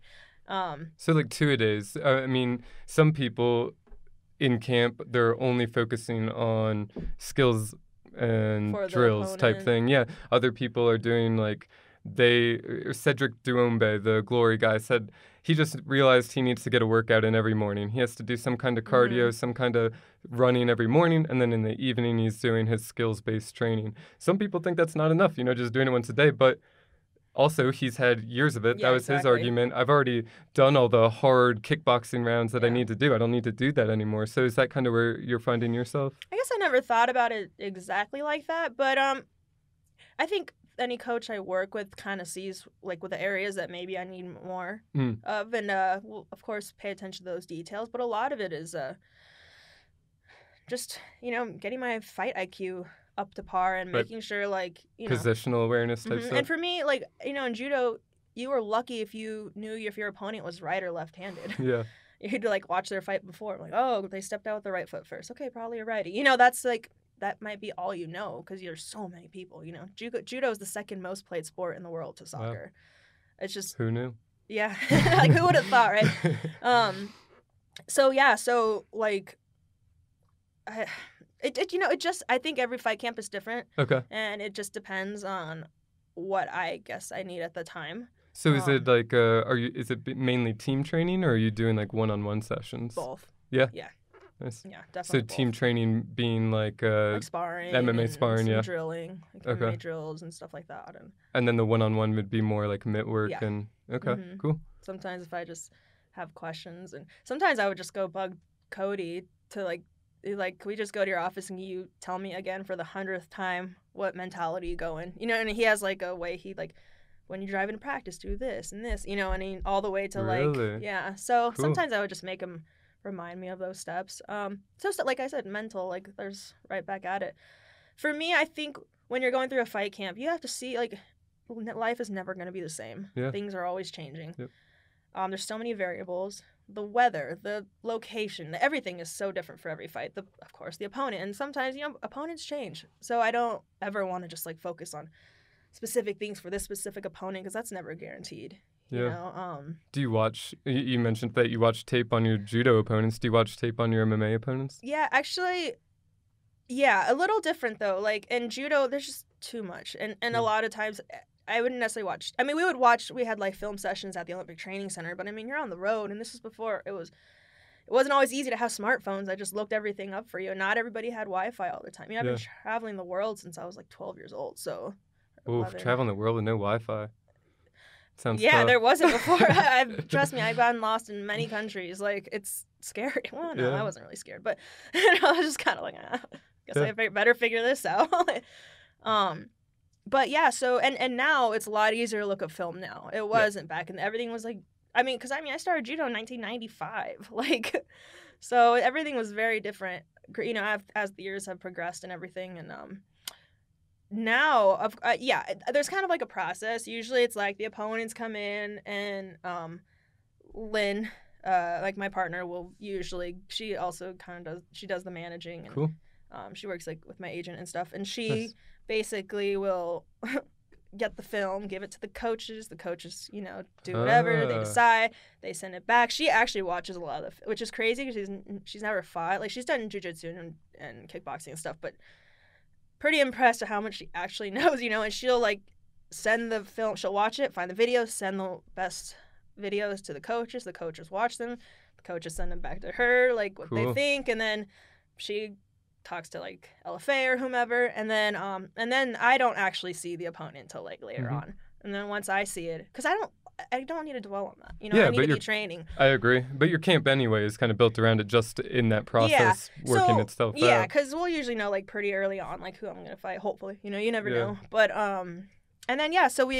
So like 2-a-days. I mean, some people in camp, they're only focusing on skills and drills type thing. Yeah. Other people are doing like Cedric Duombe, the glory guy, said he just realized he needs to get a workout in every morning. He has to do some kind of cardio, some kind of running every morning, and then in the evening he's doing his skills-based training. Some people think that's not enough, you know, just doing it once a day, but also he's had years of it. Yeah, that was his argument. I've already done all the hard kickboxing rounds that I need to do. I don't need to do that anymore. So is that kind of where you're finding yourself? I guess I never thought about it exactly like that, but I think any coach I work with kind of sees like with the areas that maybe I need more of, and we'll of course pay attention to those details. But a lot of it is just, you know, getting my fight IQ up to par and making sure, like, you know, positional awareness type stuff. And for me, like, you know, in judo, you were lucky if you knew if your opponent was right or left-handed. Yeah. You had to like watch their fight before, like, oh, they stepped out with the right foot first. Okay, probably a righty. You know, that's like. That might be all you know because there's so many people, you know. Judo is the second most played sport in the world to soccer. Wow. It's just... Who knew? Yeah. Like, who would have thought, right? So, yeah. So, like... you know, it just... I think every fight camp is different. Okay. And it just depends on what I guess I need at the time. So is it like... is it mainly team training or are you doing like one-on-one sessions? Both. Yeah? Yeah. Nice. Yeah, definitely. So team training being like sparring, MMA sparring, some drilling, like MMA drills and stuff like that. And then the one-on-one would be more like mitt work and cool. Sometimes if I just have questions, and sometimes I would just go bug Cody to like, can we just go to your office and you tell me again for the 100th time what mentality you go in? You know, and he has like a way he like, when you drive into practice, do this and this, you know, and he, all the way to like, yeah. So sometimes I would just make him remind me of those steps. So like I said, mental, like there's right back at it. For me, I think when you're going through a fight camp, you have to see like life is never going to be the same. Yeah. Things are always changing. Yep. There's so many variables. The weather, the location, everything is so different for every fight. Of course, the opponent, and sometimes, you know, opponents change. So I don't ever want to just like focus on specific things for this specific opponent because that's never guaranteed. You know, do you watch, you mentioned that you watch tape on your judo opponents. Do you watch tape on your MMA opponents? Yeah, actually, yeah, a little different though. Like in judo, there's just too much. And a lot of times I wouldn't necessarily watch. I mean, we had like film sessions at the Olympic Training Center, but I mean, you're on the road and this is before it wasn't always easy to have smartphones. I just looked everything up for you. And not everybody had Wi-Fi all the time. You know, I've been traveling the world since I was like 12 years old. So, traveling the world with no Wi-Fi. Sounds tough. There wasn't before. Trust me, I've gotten lost in many countries. Like, it's scary. Well, no, I wasn't really scared, but I was just kind of like, guess I better figure this out. But yeah, so and now it's a lot easier to look at film now. It wasn't back, and everything was like, I started judo in 1995, like, so everything was very different. You know, as the years have progressed and everything, and now, there's kind of like a process. Usually it's like the opponents come in and Lynn, like my partner, will usually, she also kind of does the managing. And, cool. She works like with my agent and stuff. And she basically will get the film, give it to the coaches. The coaches, you know, do whatever. They decide. They send it back. She actually watches a lot of it, which is crazy because she's never fought. Like, she's done jiu-jitsu and kickboxing and stuff, but pretty impressed at how much she actually knows, you know, and she'll like send the film, she'll watch it, find the videos, send the best videos to the coaches watch them, the coaches send them back to her, like what they think, and then she talks to like LFA or whomever, and then I don't actually see the opponent until like later on. And then once I see it, because I don't need to dwell on that. You know, I need to be training. I agree. But your camp anyway is kind of built around it just in that process, working itself out. Yeah, because we'll usually know like pretty early on like who I'm going to fight, hopefully. You know, you never know. But, and then, so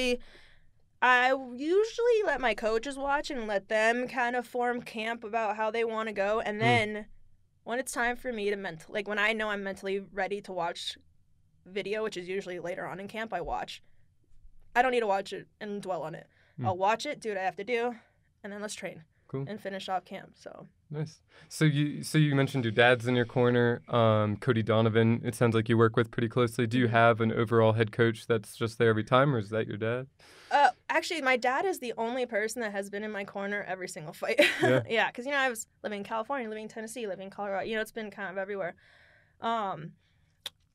I usually let my coaches watch and let them kind of form camp about how they want to go. And then when it's time for me to when I know I'm mentally ready to watch video, which is usually later on in camp, I watch. I don't need to watch it and dwell on it. I'll watch it, do what I have to do, and then let's train and finish off camp. So nice. So you mentioned your dad's in your corner, Cody Donovan. It sounds like you work with pretty closely. Do you have an overall head coach that's just there every time, or is that your dad? Actually, my dad is the only person that has been in my corner every single fight. Yeah, because I was living in California, living in Tennessee, living in Colorado. It's been kind of everywhere.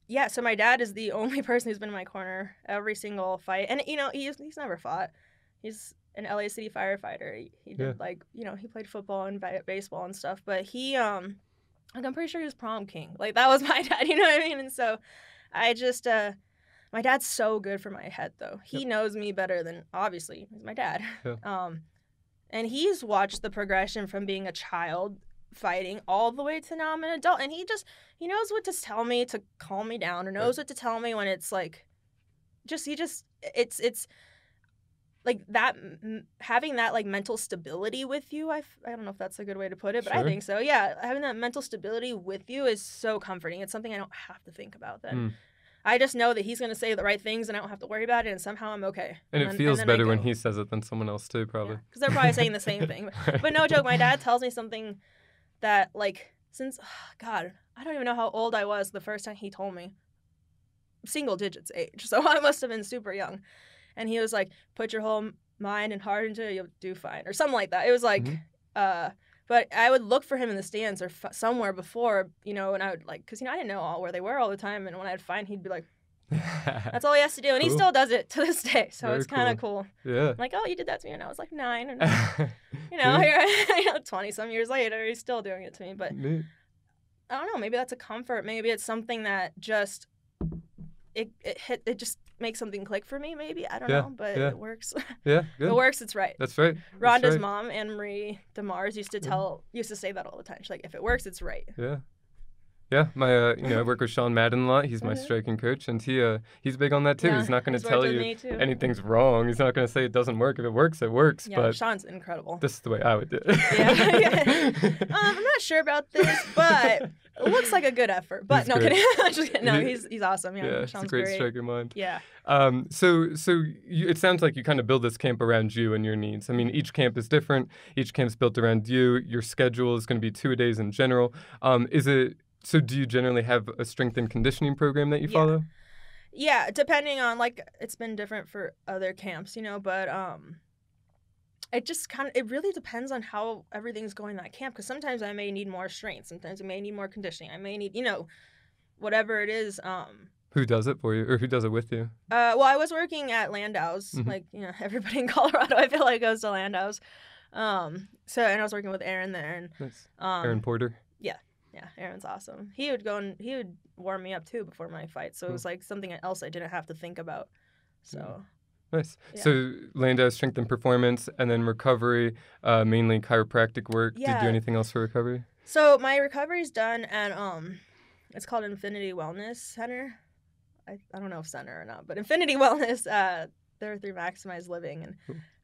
Yeah, so my dad is the only person who's been in my corner every single fight. And, he's never fought. He's an LA City firefighter. He did, he played football and baseball and stuff. But he, I'm pretty sure he was prom king. Like, that was my dad, you know what I mean? And so I just, my dad's so good for my head, though. He knows me better than, obviously, he's my dad. And he's watched the progression from being a child fighting all the way to now I'm an adult, and he knows what to tell me to calm me down, or knows what to tell me when it's like it's like that, having that like mental stability with you. I don't know if that's a good way to put it, but I think so. Yeah, having that mental stability with you is so comforting. It's something I don't have to think about then. I just know that he's going to say the right things and I don't have to worry about it, and somehow I'm okay. And it feels better when he says it than someone else too, probably. Because they're probably saying the same thing. But no joke, my dad tells me something that, like, since, God, I don't even know how old I was the first time he told me. Single digits age. So I must have been super young. And he was like, put your whole mind and heart into it, you'll do fine. Or something like that. It was like, but I would look for him in the stands or somewhere before, and I would like, because, I didn't know where they were all the time. And when I'd find, he'd be like, that's all he has to do. And he still does it to this day. So it's kind of cool. Yeah. I'm like, oh, you did that to me when I was like 9. And, here, 20 some years later, he's still doing it to me. But I don't know. Maybe that's a comfort. Maybe it's something that just, it just makes something click for me, maybe. I don't know. But it works. Yeah, good. It works. It's right. That's right. Ronda's mom, Anne-Marie DeMars, used to say that all the time. She's like, if it works, it's right. Yeah. Yeah, my I work with Sean Madden a lot. He's my striking coach, and he's big on that too. He's not going to tell you anything's wrong. He's not going to say it doesn't work. If it works, it works. Yeah, but Sean's incredible. This is the way I would do it. Yeah. I'm not sure about this, but it looks like a good effort. But no, kidding. Just kidding. No, he's awesome. Yeah, Sean's a great striker mind. Yeah. So it sounds like you kind of build this camp around you and your needs. I mean, each camp is different. Each camp's built around you. Your schedule is going to be 2-a-days in general. So do you generally have a strength and conditioning program that you follow? Yeah, depending on, like, it's been different for other camps, but it just it really depends on how everything's going that camp, because sometimes I may need more strength, sometimes I may need more conditioning, I may need, whatever it is. Who does it for you, or who does it with you? Well, I was working at Landau's, like, everybody in Colorado, I feel like, goes to Landau's. And I was working with Aaron there. And, nice. Aaron Porter? Yeah, Aaron's awesome. He would warm me up too before my fight, so it was like something else I didn't have to think about. So nice. Yeah. So Landau, strength and performance, and then recovery, mainly chiropractic work. Yeah. Did you do anything else for recovery? So my recovery's done at it's called Infinity Wellness Center. I don't know if center or not, but Infinity Wellness. They're through Maximize Living,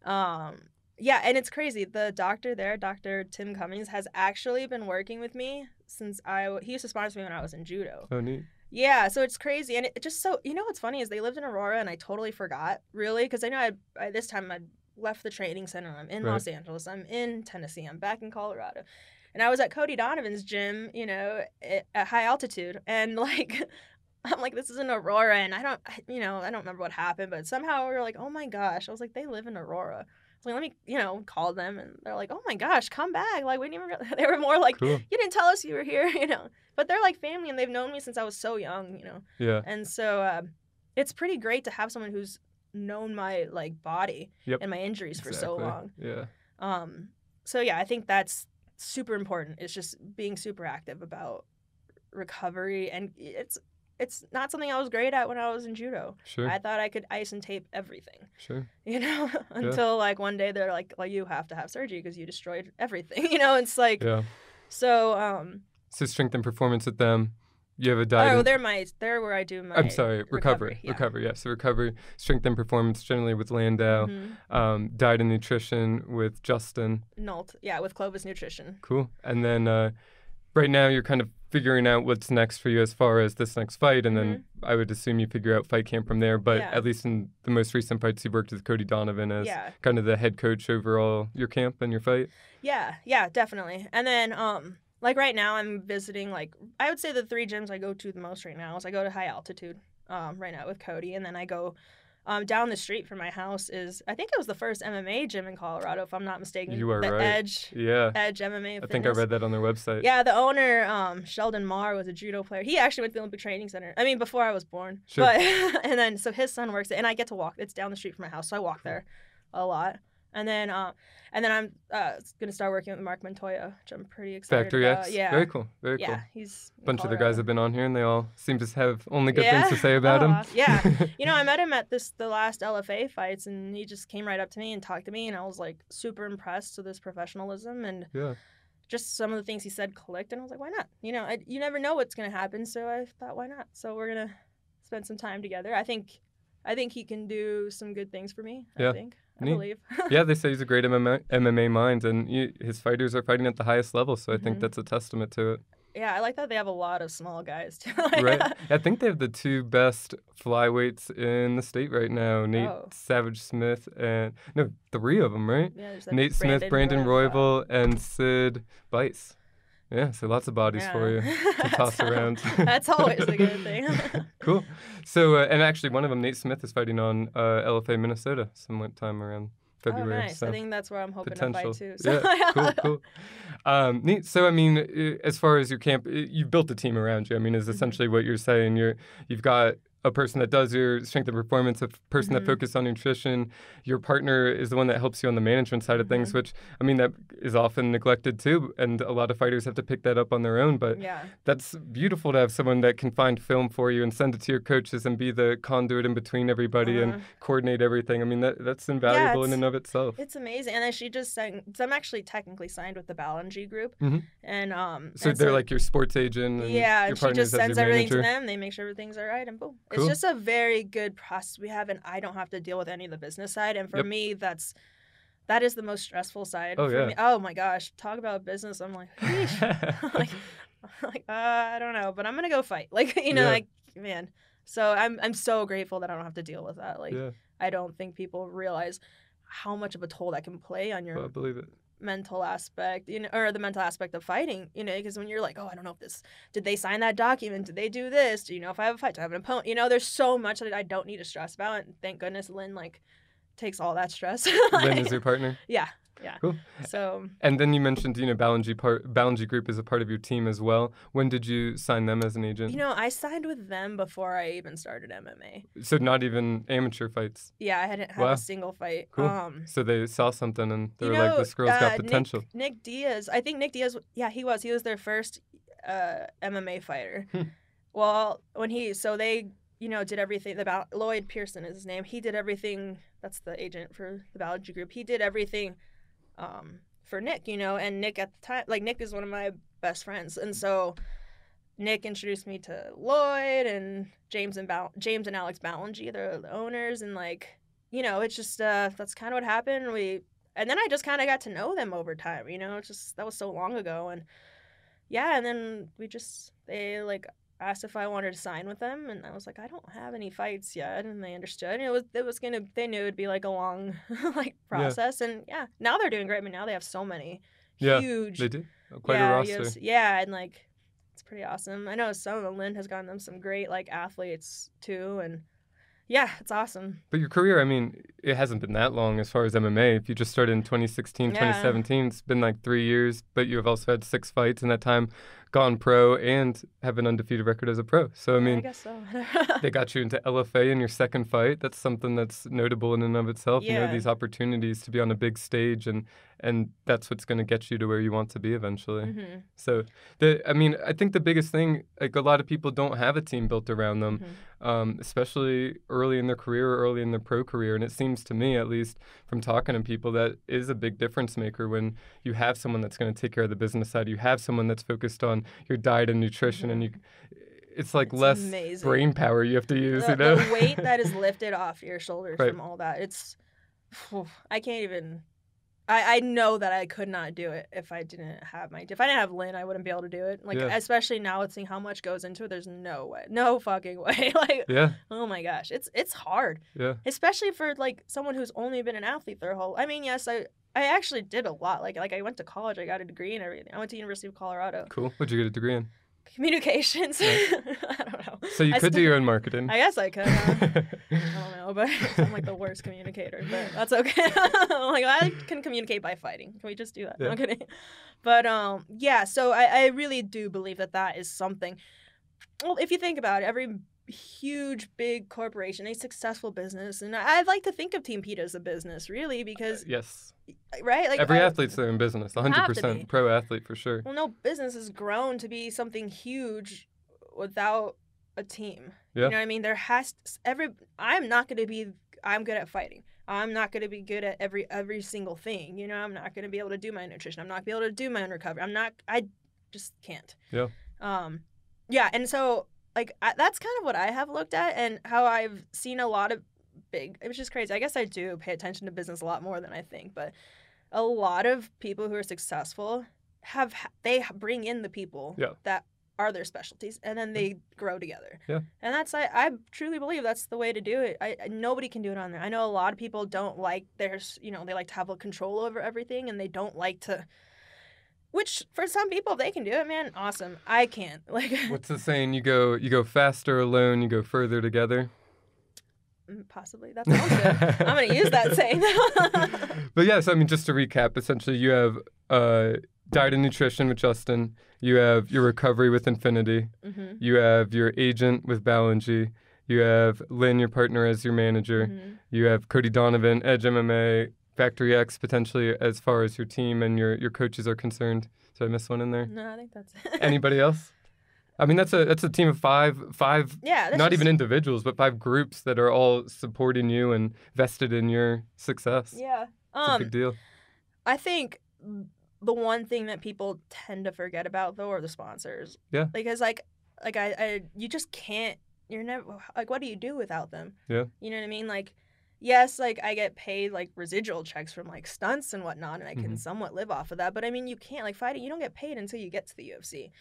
and yeah, and it's crazy. The doctor there, Dr. Tim Cummings, has actually been working with me since he used to sponsor me when I was in judo. Oh, neat. Yeah, so it's crazy. And it just what's funny is they lived in Aurora, and I totally forgot, really, because I know by this time I'd left the training center. I'm in Los Angeles. I'm in Tennessee. I'm back in Colorado. And I was at Cody Donovan's gym, at high altitude. And, like, I'm like, this is in Aurora, and I don't remember what happened, but somehow we were like, oh, my gosh. I was like, they live in Aurora. So let me, call them, and they're like, oh my gosh, come back. Like, we didn't even they were more like, cool. You didn't tell us you were here, But they're like family, and they've known me since I was so young, Yeah. And so it's pretty great to have someone who's known my, like, body and my injuries for so long. Yeah. So, yeah, I think that's super important. It's just being super active about recovery, and it's not something I was great at when I was in judo. Sure. I thought I could ice and tape everything. Sure. Until like one day they're like, well, you have to have surgery because you destroyed everything. It's like, so. So strength and performance with them. You have a diet. Oh, they're where I do my. I'm sorry, recovery. Yeah. So recovery, strength and performance generally with Landau, diet and nutrition with Justin. Nolt, with Clovis Nutrition. Cool. And then right now you're kind of figuring out what's next for you as far as this next fight, and then I would assume you figure out fight camp from there. But at least in the most recent fights, you worked with Cody Donovan as kind of the head coach overall your camp and your fight. Yeah, definitely. And then like right now, I'm visiting, like, I would say the 3 gyms I go to the most right now is I go to High Altitude right now with Cody, and then I go down the street from my house is, I think it was the first MMA gym in Colorado, if I'm not mistaken. You are the right. Edge MMA. I think I read that on their website. Yeah, the owner, Sheldon Marr, was a judo player. He actually went to the Olympic Training Center. I mean, before I was born. Sure. But, and then, so his son works there, and I get to walk. It's down the street from my house, so I walk there a lot. And then I'm gonna start working with Mark Montoya, which I'm pretty excited Factory about. X. Yeah, Very cool. Yeah, he's a bunch of the guys have been on here, and they all seem to have only good things to say about him. Yeah, I met him at the last LFA fights, and he just came right up to me and talked to me, and I was like super impressed with his professionalism and just some of the things he said clicked, and I was like, why not? You never know what's gonna happen, so I thought, why not? So we're gonna spend some time together. I think he can do some good things for me. I believe. Yeah, they say he's a great MMA mind, and his fighters are fighting at the highest level, so I think that's a testament to it. Yeah, I like that they have a lot of small guys, too. Right. I think they have the 2 best flyweights in the state right now, Nate Savage Smith, and 3 of them, right? Yeah, Nate Smith, Brandon Royval, and Sid Bice. Yeah, so lots of bodies for you to toss around. That's always a good thing. Cool. So, and actually one of them, Nate Smith, is fighting on LFA Minnesota sometime around February. Oh, nice. So I think that's where I'm hoping to fight too. So. Yeah, cool. Neat. So, I mean, as far as your camp, you've built a team around you. I mean, is essentially what you're saying. You've got a person that does your strength and performance, a person that focuses on nutrition. Your partner is the one that helps you on the management side of things, which, I mean, that is often neglected too, and a lot of fighters have to pick that up on their own, but that's beautiful to have someone that can find film for you and send it to your coaches and be the conduit in between everybody and coordinate everything. I mean, that's invaluable in and of itself. It's amazing. And then she just sang, so I'm actually technically signed with the Ballingy group. And so they're like your sports agent and your she just sends everything manager. To them. They make sure everything's all right, and boom. Cool. It's just a very good process we have, and I don't have to deal with any of the business side. And for me, that is the most stressful side for me. Oh my gosh, talk about business. I'm like, I don't know, but I'm gonna go fight. Man. So I'm so grateful that I don't have to deal with that. I don't think people realize how much of a toll that can play on your I believe it. mental aspect, or the mental aspect of fighting, because when you're like, oh, I don't know if did they sign that document? Did they do this? Do you know if I have a fight? Do I have an opponent? there's so much that I don't need to stress about. And thank goodness Lynn, takes all that stress. Lynn is your partner? Yeah. Cool. So. And then you mentioned, Ballingy Group is a part of your team as well. When did you sign them as an agent? I signed with them before I even started MMA. So not even amateur fights? Yeah, I hadn't had a single fight. Cool. So they saw something and they were like, this girl's got potential. Nick Diaz, I think Nick Diaz, he was their first MMA fighter. Well, they did everything. Lloyd Pearson is his name. He did everything. That's the agent for the Ballingy Group. He did everything for Nick, and Nick at the time, Nick is one of my best friends. And so Nick introduced me to Lloyd and James and Alex Ballingy. They're the owners. And it's just, that's kind of what happened. And then I just kind of got to know them over time, that was so long ago. And and then they asked if I wanted to sign with them, and I was like, I don't have any fights yet, and they understood. And they knew it'd be a long process, and now they're doing great. I mean, now they have so many huge. They do quite a roster. And it's pretty awesome. I know some of them. Lynn has gotten them some great athletes too, and it's awesome. But your career, I mean, it hasn't been that long as far as MMA. If you just started in 2016, 2017, it's been like 3 years, but you have also had 6 fights in that time, gone pro, and have an undefeated record as a pro. So, I mean, I guess so. they got you into LFA in your second fight. That's something that's notable in and of itself. Yeah. You know, these opportunities to be on a big stage, and that's what's going to get you to where you want to be eventually. Mm-hmm. So, I think the biggest thing, like a lot of people don't have a team built around them, especially early in their career or early in their pro career. And it seems to me, at least from talking to people, that is a big difference maker when you have someone that's going to take care of the business side. You have someone that's focused on your diet and nutrition, and it's less amazing. Brain power you have to use. The weight that is lifted off your shoulders from all that, I can't even. I know that I could not do it if I didn't have Lynn, I wouldn't be able to do it. Especially now with seeing how much goes into it, there's no way, no fucking way. Oh my gosh, it's hard. Yeah. Especially for someone who's only been an athlete their whole. I mean, yes, I actually did a lot. Like I went to college, I got a degree and everything. I went to University of Colorado. Cool. What'd you get a degree in? Communications. Yeah. I don't know. So you could do your own marketing. I guess I could. I don't know, but I'm the worst communicator, but that's okay. I can communicate by fighting. Can we just do that? Yeah. I'm kidding. But yeah, so I really do believe that is something. Well, if you think about it, every huge, big corporation, a successful business, and I'd like to think of Team Pita as a business, really, because yes, right, every athlete's their own business, 100% pro athlete for sure. Well, no business has grown to be something huge without a team. Yeah. You know what I mean? There has I'm good at fighting. I'm not going to be good at every single thing. You know, I'm not going to be able to do my nutrition. I'm not going to be able to do my own recovery. I just can't. Yeah. Yeah, and so that's kind of what I have looked at and how I've seen a lot of which is crazy. I guess I do pay attention to business a lot more than I think, but a lot of people who are successful they bring in the people that are their specialties, and then they grow together. Yeah. And I truly believe that's the way to do it. Nobody can do it on there. I know a lot of people don't like they like to have a control over everything, and they don't like to. Which for some people they can do it, man. Awesome. I can't. What's the saying? You go faster alone. You go further together. Possibly. That sounds good. I'm gonna use that saying. But yeah, so I mean, just to recap, essentially, you have diet and nutrition with Justin. You have your recovery with Infinity. Mm-hmm. You have your agent with Ballingy. You have Lynn, your partner, as your manager. Mm-hmm. You have Cody Donovan, Edge MMA. Factory X, potentially, as far as your team and your coaches are concerned. Did I miss one in there? No, I think that's it. Anybody else? I mean, that's a team of five. Yeah, not even individuals, but 5 groups that are all supporting you and vested in your success. Yeah, it's a big deal. I think the one thing that people tend to forget about though are the sponsors. Yeah, because you just can't. You're never what do you do without them? Yeah, you know what I mean, Yes, I get paid residual checks from stunts and whatnot, and I can somewhat live off of that. But I mean, you can't fighting. You don't get paid until you get to the UFC,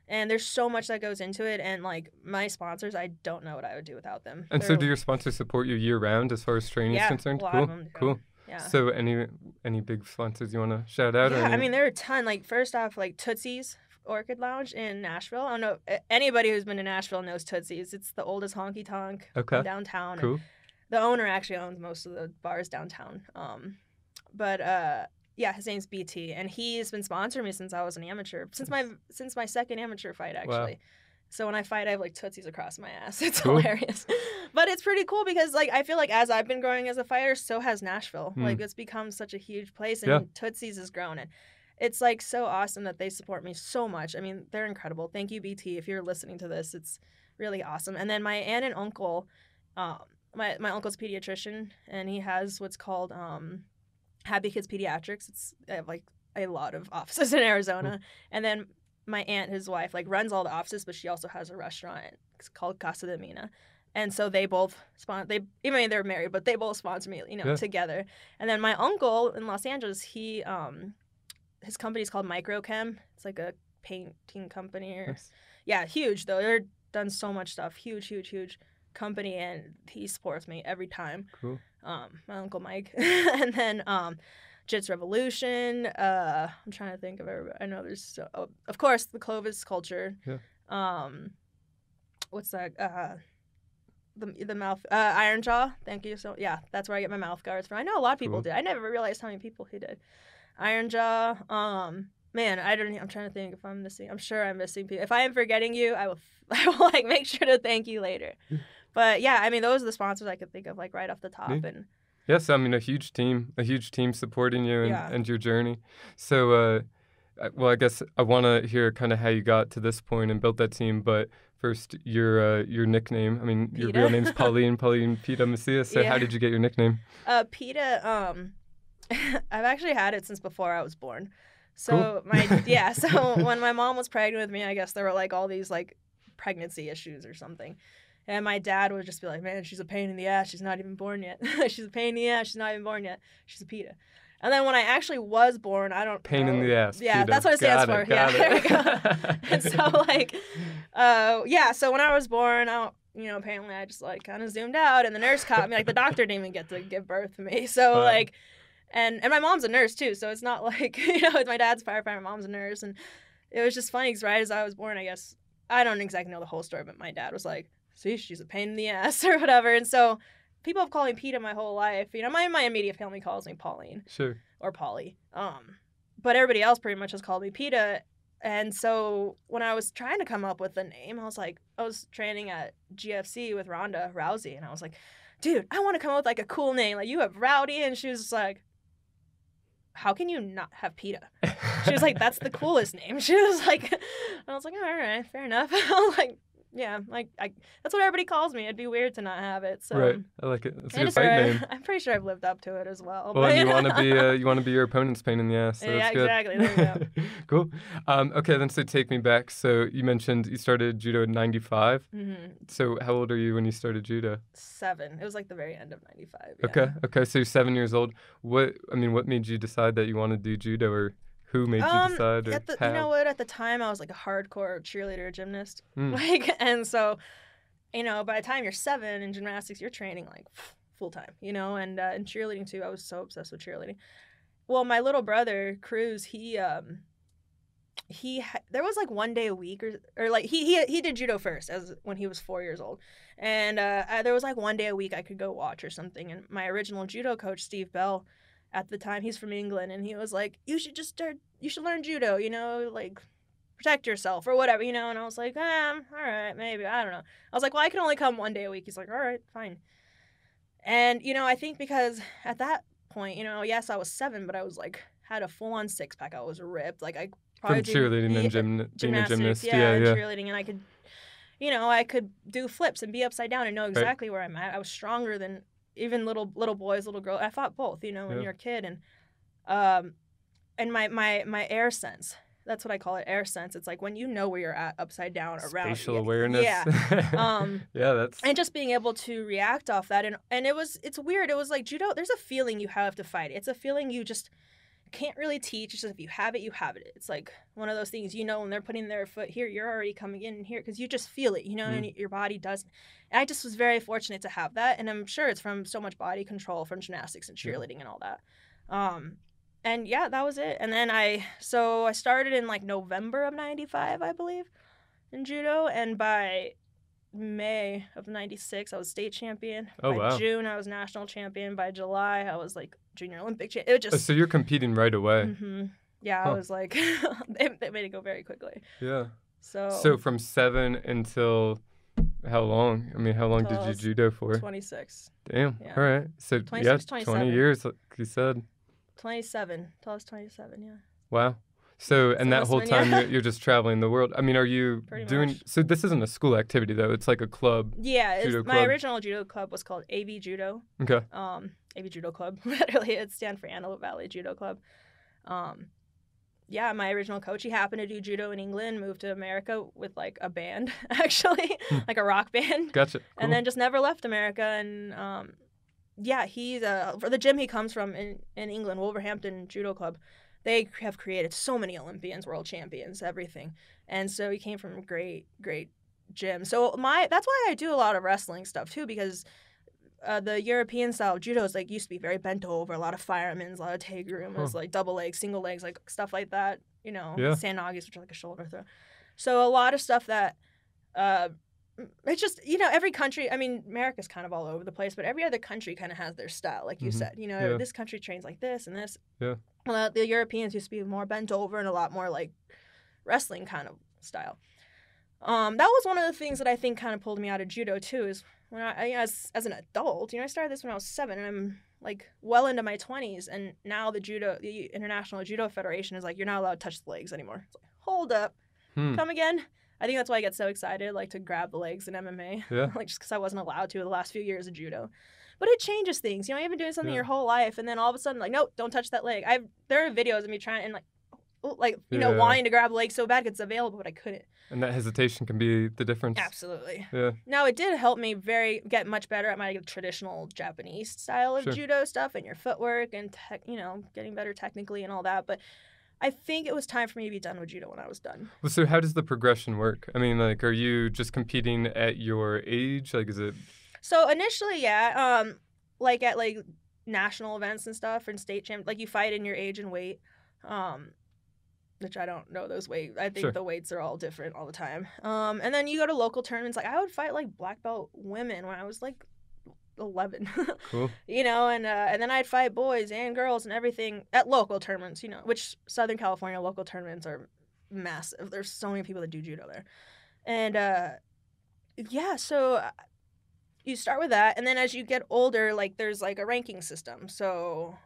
and there's so much that goes into it. And my sponsors, I don't know what I would do without them. And so, do your sponsors support you year round as far as training is concerned? A lot of them do. Cool. Yeah. So any big sponsors you want to shout out? Yeah, I mean there are a ton. First off, Tootsie's Orchid Lounge in Nashville. I don't know anybody who's been to Nashville knows Tootsie's. It's the oldest honky tonk downtown. Cool. The owner actually owns most of the bars downtown. Yeah, his name's BT, and he's been sponsoring me since I was an amateur, since my second amateur fight actually. Wow. So when I fight, I have Tootsies across my ass. It's hilarious, but it's pretty cool because I feel as I've been growing as a fighter, so has Nashville. It's become such a huge place, and Tootsies has grown, and it's so awesome that they support me so much. I mean, they're incredible. Thank you, BT, if you're listening to this. It's really awesome. And then my aunt and uncle. My uncle's a pediatrician, and he has what's called Happy Kids Pediatrics. I have a lot of offices in Arizona. And then my aunt, his wife, runs all the offices, but she also has a restaurant. It's called Casa de Mina. And so they both even they're married, but they both sponsor me, together. And then my uncle in Los Angeles, his company is called Microchem. It's a painting company. Yeah, huge though. They're done so much stuff. Huge company, and he supports me every time. Cool. My uncle Mike. And then Jits Revolution. I'm trying to think of everybody. I know there's of course the Clovis culture. Yeah. What's that? The mouth iron jaw. Thank you. So yeah, that's where I get my mouth guards from. I know a lot of people Cool. did. I never realized how many people who did iron jaw. Man, I'm trying to think if I'm missing. I'm sure I'm missing people. If I am forgetting you, I will like make sure to thank you later. But yeah, I mean, those are the sponsors I could think of like right off the top. Yeah. And yes, I mean a huge team supporting you and your journey. So, well, I guess I want to hear kind of how you got to this point and built that team. But first, your nickname. I mean, your Pita. real name's Pauline Pita Macias. So how did you get your nickname? Pita. I've actually had it since before I was born. So cool. So when my mom was pregnant with me, I guess there were like all these like pregnancy issues or something. And my dad would just be like, man, she's a pain in the ass. She's not even born yet. She's a pain in the ass. She's not even born yet. She's a Pita. And then when I actually was born, I don't Pain know. in the ass. Yeah, Pita. that's what it stands for. Got it. There we go. And so like, so when I was born, apparently I just like kind of zoomed out and the nurse caught me. Like the doctor didn't even get to give birth to me. So like, and my mom's a nurse too. So it's not like, my dad's a firefighter, my mom's a nurse. And it was just funny because right as I was born, I guess, I don't exactly know the whole story, but my dad was like, see, she's a pain in the ass or whatever. And so people have called me Pita my whole life. My immediate family calls me Pauline. Sure. Or Polly. But everybody else pretty much has called me Pita. And so when I was trying to come up with a name, I was training at GFC with Ronda Rousey. And I was like, dude, I want to come up with like a cool name. Like you have Rowdy. And she was just like, how can you not have Pita? She was like, that's the coolest name. She was like, I was like, all right, fair enough. I was like, yeah, like that's what everybody calls me. It'd be weird to not have it. So right, I like it. It's a good fight name. I'm pretty sure I've lived up to it as well. Well, and you want to be your opponent's pain in the ass. So yeah, that's good. Exactly. There you go. Cool. Okay, then so take me back. So you mentioned you started judo in '95. Mm-hmm. So how old are you when you started judo? 7. It was like the very end of '95. Yeah. Okay. So you're 7 years old. What made you decide that you wanted to do judo, or who made you decide? Or how? You know what? At the time, I was like a hardcore cheerleader gymnast. And so, by the time you're 7 in gymnastics, you're training like full time, and in cheerleading too. I was so obsessed with cheerleading. Well, my little brother Cruz, there was like one day a week or like he did judo first when he was 4 years old, and there was like one day a week I could go watch or something. And my original judo coach Steve Bell, at the time, he's from England, and he was like, you should learn judo, like protect yourself or whatever, and I was like, all right, maybe, I don't know. I was like, well, I can only come one day a week. He's like, all right, fine. And, I think because at that point, yes, I was 7, but I was like, had a full-on six-pack. I was ripped. Like, I probably from cheerleading and being a gymnast. Yeah. Cheerleading, and I could, I could do flips and be upside down and know exactly where I'm at. I was stronger than even little boys, little girls. I fought both, when you're a kid. And my air sense, that's what I call it, air sense. It's like when you know where you're at upside down around. Spatial awareness. Yeah. That's. And just being able to react off that. And it's weird. It was like judo, there's a feeling you have to fight. It's a feeling you just can't really teach. It's just if you have it, you have it. It's like one of those things, when they're putting their foot here, you're already coming in here because you just feel it, and your body does. And I just was very fortunate to have that. And I'm sure it's from so much body control from gymnastics and cheerleading and all that. And yeah, that was it. And then I started in like November of '95, I believe, in judo. And by May of '96, I was state champion. By June, I was national champion. By July, I was like junior Olympic champion. It just. So you're competing right away. Mm-hmm. Yeah, I was like, they made it go very quickly. Yeah. So from 7 until how long? I mean, how long did you judo for? 26. Damn. Yeah. All right. So 26, 27. 20 years, like you said. 27. Till I was 27. Yeah. Wow. So and that whole time you're just traveling the world. I mean, are you doing? Much. So this isn't a school activity though. It's like a club. Yeah. My original judo club was called AV Judo. Okay. AV Judo Club. Literally, it stands for Antelope Valley Judo Club. Yeah, my original coach, he happened to do judo in England, moved to America with like a band, actually, like a rock band. Gotcha. Cool. And then just never left America. And yeah, he's for the gym he comes from in England, Wolverhampton Judo Club. They have created so many Olympians, world champions, everything. And so he came from a great gym. So that's why I do a lot of wrestling stuff too, because the European style judo is like used to be very bent over, a lot of firemen's, a lot of teigurumas, like double legs, single legs, like stuff like that. Sanagis, which are like a shoulder throw. So a lot of stuff that it's just, you know, every country, I mean, America's kind of all over the place, but every other country kind of has their style, like you said. You know, this country trains like this and this. Yeah. Well, the Europeans used to be more bent over and a lot more like wrestling kind of style. That was one of the things that I think kind of pulled me out of judo too, is when as an adult, you know, I started this when I was 7 and I'm like well into my 20s, and now the International Judo Federation is like, you're not allowed to touch the legs anymore. It's like, hold up, come again. I think that's why I get so excited, like to grab the legs in MMA, like just because I wasn't allowed to the last few years of judo. But it changes things, you know. You've been doing something your whole life, and then all of a sudden, like, nope, don't touch that leg. There are videos of me trying and like you know, wanting to grab the leg so bad because it's available, but I couldn't. And that hesitation can be the difference. Absolutely. Yeah. Now, it did help me get much better at my traditional Japanese style of judo stuff and your footwork and, you know, getting better technically and all that. But I think it was time for me to be done with judo when I was done. Well, so how does the progression work? I mean, like, are you just competing at your age? Like, is it... So initially, yeah. Like at like national events and stuff and state champ, like you fight in your age and weight. Which I don't know those weights. I think the weights are all different all the time. And then you go to local tournaments. Like I would fight like black belt women when I was like 11. Cool. You know, and then I'd fight boys and girls and everything at local tournaments. You know, which Southern California local tournaments are massive. There's so many people that do judo there, and yeah. So you start with that, and then as you get older, like there's like a ranking system. So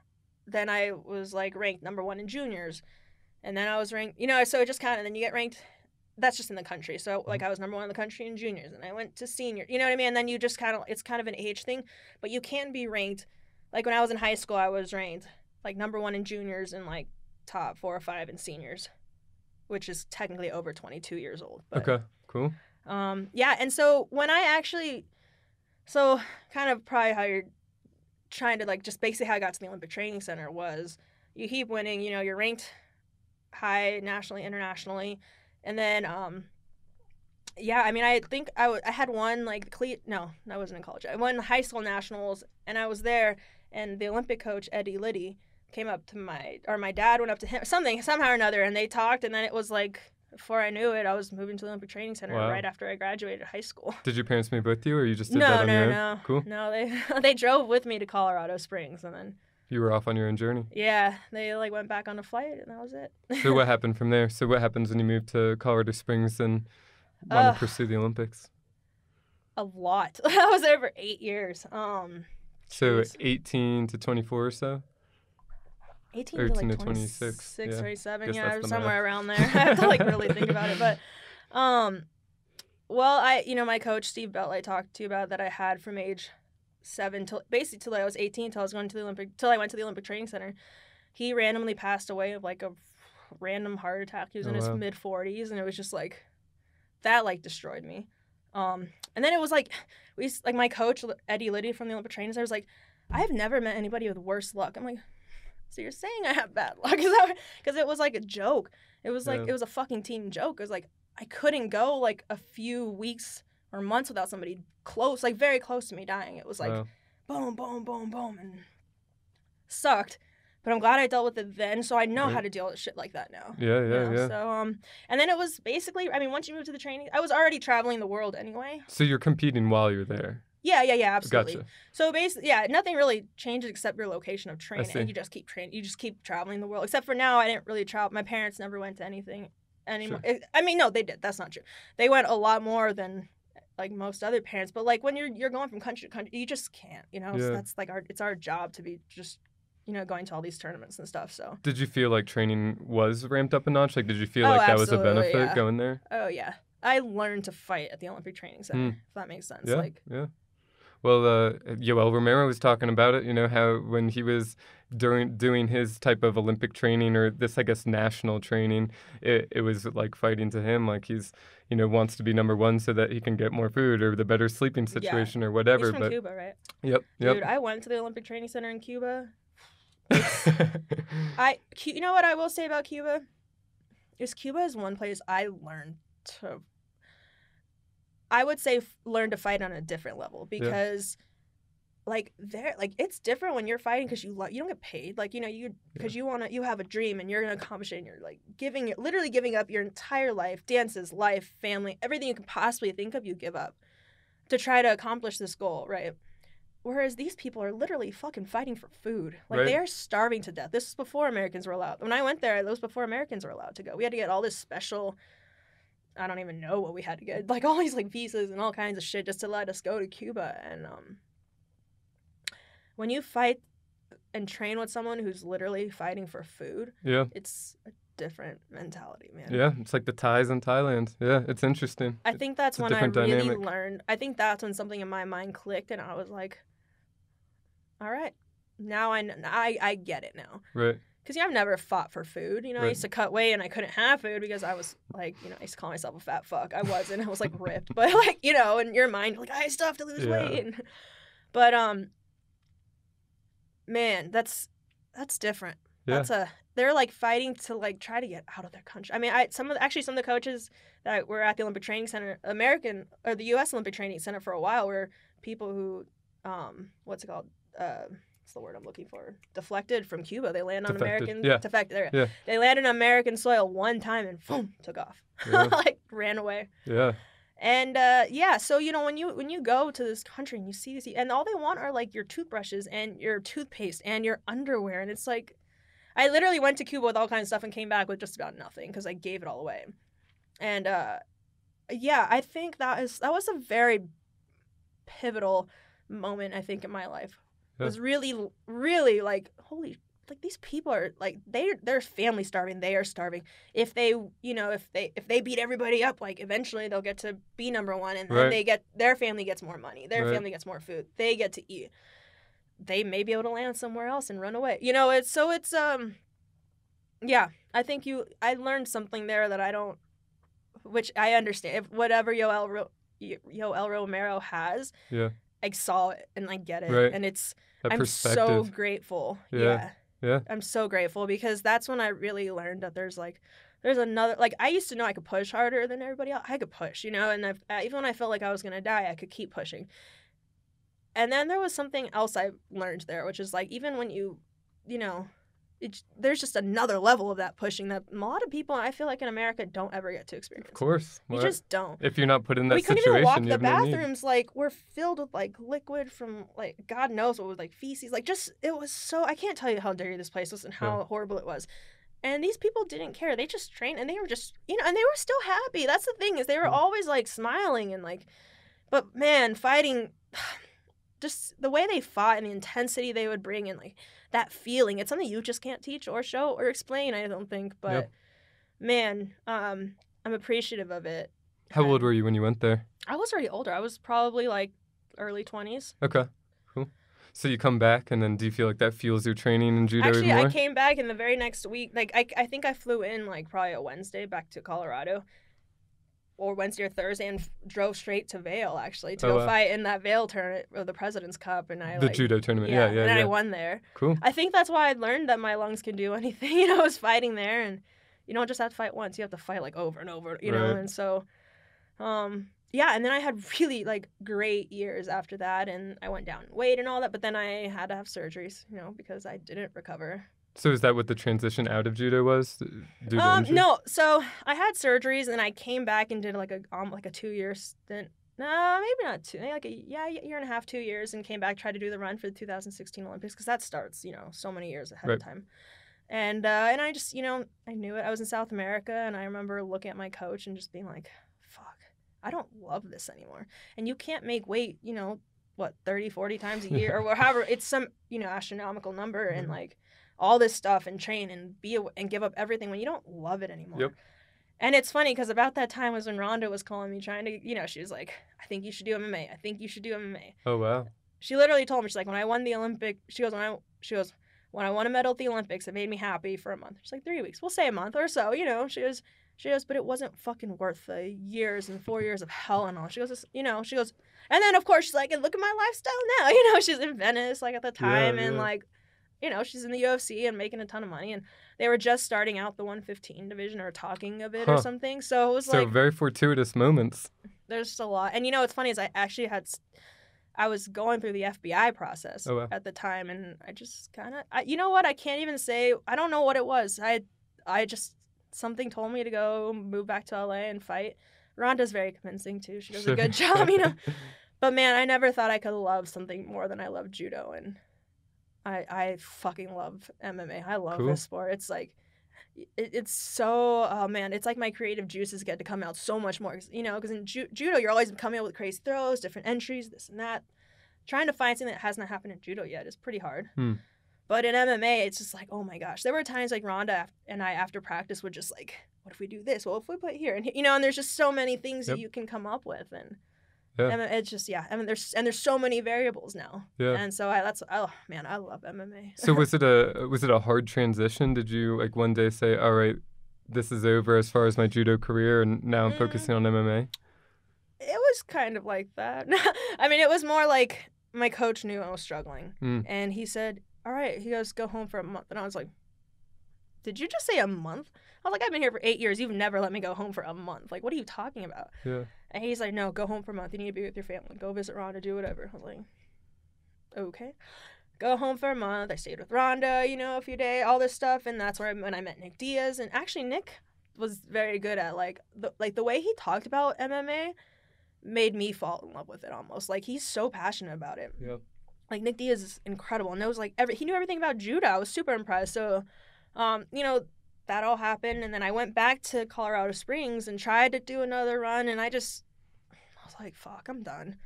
then I was like ranked number 1 in juniors. And then I was ranked, you know, so it just kind of, then you get ranked, that's just in the country. So, like, I was number 1 in the country in juniors, and I went to senior, you know what I mean? And then you just kind of, it's kind of an age thing, but you can be ranked, like, when I was in high school, I was ranked, like, number 1 in juniors and, like, top 4 or 5 in seniors, which is technically over 22 years old. But, okay, cool. Yeah, and so when I actually, so kind of probably how you're trying to, like, just basically how I got to the Olympic Training Center was you keep winning, you know, you're ranked high nationally, internationally, and then yeah, I mean, I think I had won like no, I wasn't in college. I won high school nationals, and I was there, and the Olympic coach Eddie Liddy came up to my dad went up to him somehow or another, and they talked, and then it was like before I knew it, I was moving to the Olympic Training Center right after I graduated high school. Did your parents move with you, or you just did that on your own? No. Cool. No, they drove with me to Colorado Springs, and then you were off on your own journey. Yeah, they like went back on a flight, and that was it. So what happened from there? So what happens when you move to Colorado Springs and want to pursue the Olympics? A lot. I was there for 8 years. So 18 to 24 or so? 18 to like 26, 27. Yeah, somewhere around there. I have to like really think about it. But, well, my coach Steve Belt, I talked to you about that I had from age 7 till I was 18 till I went to the Olympic Training Center. He randomly passed away of like a random heart attack. He was in his mid 40s, and it was just like that like destroyed me. And then it was like my coach Eddie Liddy from the Olympic Training Center was like, I've never met anybody with worse luck. I'm like, so you're saying I have bad luck? Because it was like a joke. It was like it was a fucking team joke. It was like I couldn't go like a few weeks or months without somebody close, like very close to me dying. It was like boom, boom, boom, boom, and sucked. But I'm glad I dealt with it then, so I know how to deal with shit like that now. Yeah. So, and then it was basically, I mean, once you move to the training, I was already traveling the world anyway. So you're competing while you're there? Yeah, absolutely. Gotcha. So basically, nothing really changes except your location of training. You just keep training. You just keep traveling the world. Except for now, I didn't really travel. My parents never went to anything anymore. Sure. I mean, no, they did. That's not true. They went a lot more than like most other parents. But like when you're going from country to country, you just can't. You know, so that's like it's our job to be just, you know, going to all these tournaments and stuff. So did you feel like training was ramped up a notch? Like, did you feel like that was a benefit going there? Oh yeah, I learned to fight at the Olympic Training Center. If that makes sense. Yeah. Well, Yoel Romero was talking about it, you know, how when he was doing his type of Olympic training, or this, I guess, national training, it was like fighting to him. Like he's, you know, wants to be number 1 so that he can get more food or the better sleeping situation or whatever. He's from Cuba, right? Yep. Dude, I went to the Olympic Training Center in Cuba. You know what I will say about Cuba? Cuba is one place I learned to... I would say learn to fight on a different level because, like they're like it's different when you're fighting because you don't get paid, like, you know, you have a dream and you're gonna accomplish it, and you're like literally giving up your entire life, dances, life, family, everything you can possibly think of, you give up to try to accomplish this goal, right? Whereas these people are literally fucking fighting for food. Like, they are starving to death. This is before Americans were allowed. When I went there, it was before Americans were allowed to go. We had to get all this special, I don't even know what we had to get, like all these like visas and all kinds of shit just to let us go to Cuba. And when you fight and train with someone who's literally fighting for food, it's a different mentality, man. Yeah, it's like the Thais in Thailand. Yeah, it's interesting. I think that's when I really learned. I think that's when something in my mind clicked, and I was like, all right, now I get it now. Right. Because, I've never fought for food. You know, I used to cut weight and I couldn't have food because I was like, I used to call myself a fat fuck. I wasn't. I was like ripped. But like, in your mind, like, I still have to lose weight. But man, that's different. Yeah. They're like fighting to like try to get out of their country. I mean, some of the coaches that were at the Olympic Training Center, the U.S. Olympic Training Center for a while, were people who, what's it called? What's the word I'm looking for? Deflected from Cuba. They land on American. Defected. There. Yeah. They landed on American soil one time and boom, took off. Yeah. Like ran away. Yeah. And so when you go to this country and you see these, and all they want are like your toothbrushes and your toothpaste and your underwear, and it's like, I literally went to Cuba with all kinds of stuff and came back with just about nothing because I gave it all away. And I think that was a very pivotal moment, I think, in my life. It was really, really like, holy, like these people are like, their family starving. They are starving. If they beat everybody up, like eventually they'll get to be number one, and then their family gets more money. Their family gets more food. They get to eat. They may be able to land somewhere else and run away. I think I learned something there that which I understand. If whatever Yoel Romero has, I saw it and I get it, and I'm so grateful. Yeah. I'm so grateful because that's when I really learned that there's another, like, I used to know I could push harder than everybody else. I could push, and even when I felt like I was gonna die, I could keep pushing. And then there was something else I learned there, which is like, even when there's just another level of that pushing that a lot of people, I feel like in America, don't ever get to experience. Of course. You just don't. If you're not put in that situation, we couldn't even walk the bathrooms. Like, we're filled with like liquid from like God knows what was like feces. Like, just, it was so, I can't tell you how dirty this place was and how horrible it was. And these people didn't care. They just trained, and they were just, and they were still happy. That's the thing, is they were always like smiling and like, but man, fighting, just the way they fought and the intensity they would bring, and like that feeling, it's something you just can't teach or show or explain, I don't think. But man, I'm appreciative of it. How old were you when you went there? I was already older. I was probably like early 20s. Okay, cool. So you come back, and then do you feel like that fuels your training in judo Actually, more? I came back, and the very next week, like I think I flew in like probably a Wednesday back to Colorado, or Wednesday or Thursday, and drove straight to Vail, actually, to go fight in that Vail tournament, or the President's Cup. And the judo tournament, and I won there. Cool. I think that's why I learned that my lungs can do anything. I was fighting there, and you don't just have to fight once. You have to fight, like, over and over, you know? And so, and then I had really, like, great years after that, and I went down in weight and all that, but then I had to have surgeries, because I didn't recover. So is that what the transition out of judo was? Due to injury? No. So I had surgeries, and I came back and did like a 2-year stint. No, maybe not two. Maybe like a year and a half, 2 years, and came back, tried to do the run for the 2016 Olympics, because that starts, so many years ahead of time. And I just, I knew it. I was in South America, and I remember looking at my coach and just being like, fuck, I don't love this anymore. And you can't make weight, 30, 40 times a year, or however, it's some, astronomical number, and like, all this stuff, and train and and give up everything when you don't love it anymore. Yep. And it's funny because about that time was when Ronda was calling me, trying to, she was like, I think you should do MMA. I think you should do MMA. Oh, wow. She literally told me, she's like, when I won the Olympic, when I won a medal at the Olympics, it made me happy for a month. She's like, 3 weeks. We'll say a month or so, She goes, but it wasn't fucking worth the years and 4 years of hell and all. She goes, and then of course she's like, and look at my lifestyle now. She's in Venice, like, at the time, and like, she's in the UFC and making a ton of money, and they were just starting out the 115 division, or talking of it or something. So it was very fortuitous moments. There's just a lot. And it's funny is I I was going through the FBI process at the time, and I just kind of, you know what? I can't even say. I don't know what it was. I just, something told me to go move back to LA and fight. Ronda's very convincing too. She does a good job, you know. But man, I never thought I could love something more than I love judo, and I fucking love MMA. I love this sport. It's like, it's so, oh man, it's like my creative juices get to come out so much more, you know, because in judo, you're always coming up with crazy throws, different entries, this and that. Trying to find something that has not happened in judo yet is pretty hard. But in MMA, it's just like, oh my gosh. There were times like Ronda and I, after practice, would just like, what if we do this? Well, if we put here, and you know, and there's just so many things that you can come up with, and it's just, I mean, there's so many variables now, and so oh man, I love MMA. So was it a hard transition? Did you like one day say, all right, this is over as far as my judo career, and now I'm focusing on MMA? It was kind of like that. I mean, it was more like my coach knew I was struggling, and he said, all right, he goes, go home for a month, and I was like, did you just say a month? I was like, I've been here for 8 years. You've never let me go home for a month. Like, what are you talking about? Yeah. And he's like, no, go home for a month. You need to be with your family. Go visit Ronda, do whatever. I was like, okay. Go home for a month. I stayed with Ronda, you know, a few days, all this stuff. And that's when I met Nick Diaz. And actually, Nick was very good at, like the way he talked about MMA made me fall in love with it almost. Like, he's so passionate about it. Yep. Like, Nick Diaz is incredible. And knows, like, he knew everything about judo. I was super impressed. So, you know, that all happened, and then I went back to Colorado Springs and tried to do another run, and I was like, fuck, I'm done.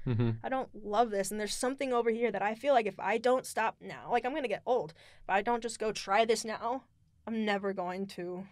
I don't love this, and there's something over here that I feel like if I don't stop now, like, I'm going to get old. If I don't just go try this now, I'm never going to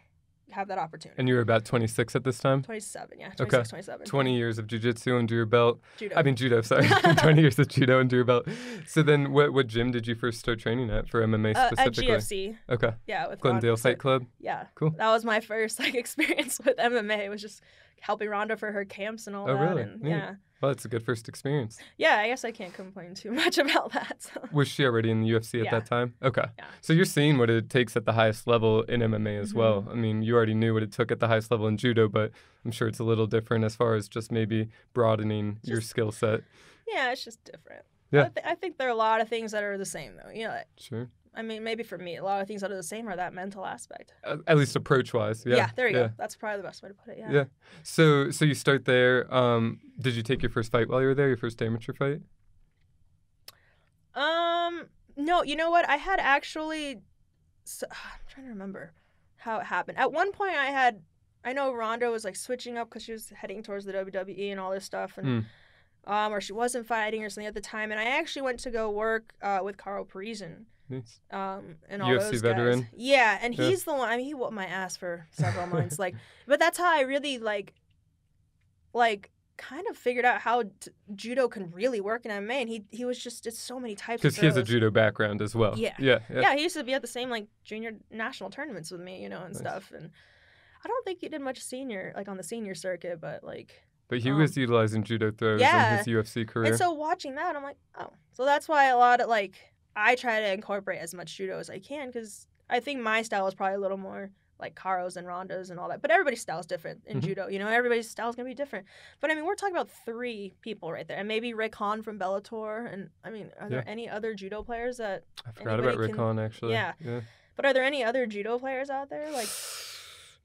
have that opportunity. And you were about 26 at this time? 27, yeah. 26, 27. 20 years of jiu-jitsu under your belt. Judo, sorry. 20 years of judo under your belt. So then what gym did you first start training at for MMA specifically? At GFC. Okay. Yeah. With Glendale Ronda. Fight Club? Yeah. Cool. That was my first experience with MMA. It was just helping Ronda for her camps and all that. Oh, really? And, yeah. Well, it's a good first experience. Yeah, I guess I can't complain too much about that. So. Was she already in the UFC at that time? Okay. Yeah. So you're seeing what it takes at the highest level in MMA as well. I mean, you already knew what it took at the highest level in judo, but I'm sure it's a little different as far as just maybe broadening your skill set. Yeah, it's just different. Yeah. I think there are a lot of things that are the same, though. You know, sure. I mean, maybe for me, a lot of things that are the same are that mental aspect. At least approach-wise, yeah. Yeah, there you go. That's probably the best way to put it, Yeah. So you start there. Did you take your first fight while you were there, your first amateur fight? No, you know what? I had actually... I'm trying to remember how it happened. At one point, I know Ronda was, like, switching up because she was heading towards the WWE and all this stuff, and or she wasn't fighting or something at the time, and I actually went to go work with Carl Parisian. Nice. And all UFC those veteran. guys. Yeah, and he's the one. I mean, he whooped my ass for several months. Like, but that's how I really like, kind of figured out how judo can really work in MMA. And he was just did so many types. Because he has a judo background as well. Yeah. Yeah. He used to be at the same like junior national tournaments with me, you know, and stuff. And I don't think he did much senior, like on the senior circuit, but like. But he was utilizing judo throws in his UFC career. And so watching that, I'm like, oh, so that's why a lot of like. I try to incorporate as much judo as I can because I think my style is probably a little more like Caro's and Ronda's and all that. But everybody's style is different in judo. You know, everybody's style is going to be different. But, I mean, we're talking about 3 people right there. And maybe Rick Hahn from Bellator. And, I mean, are there any other judo players that I forgot about Rick Hahn, actually. Yeah. But are there any other judo players out there? Like...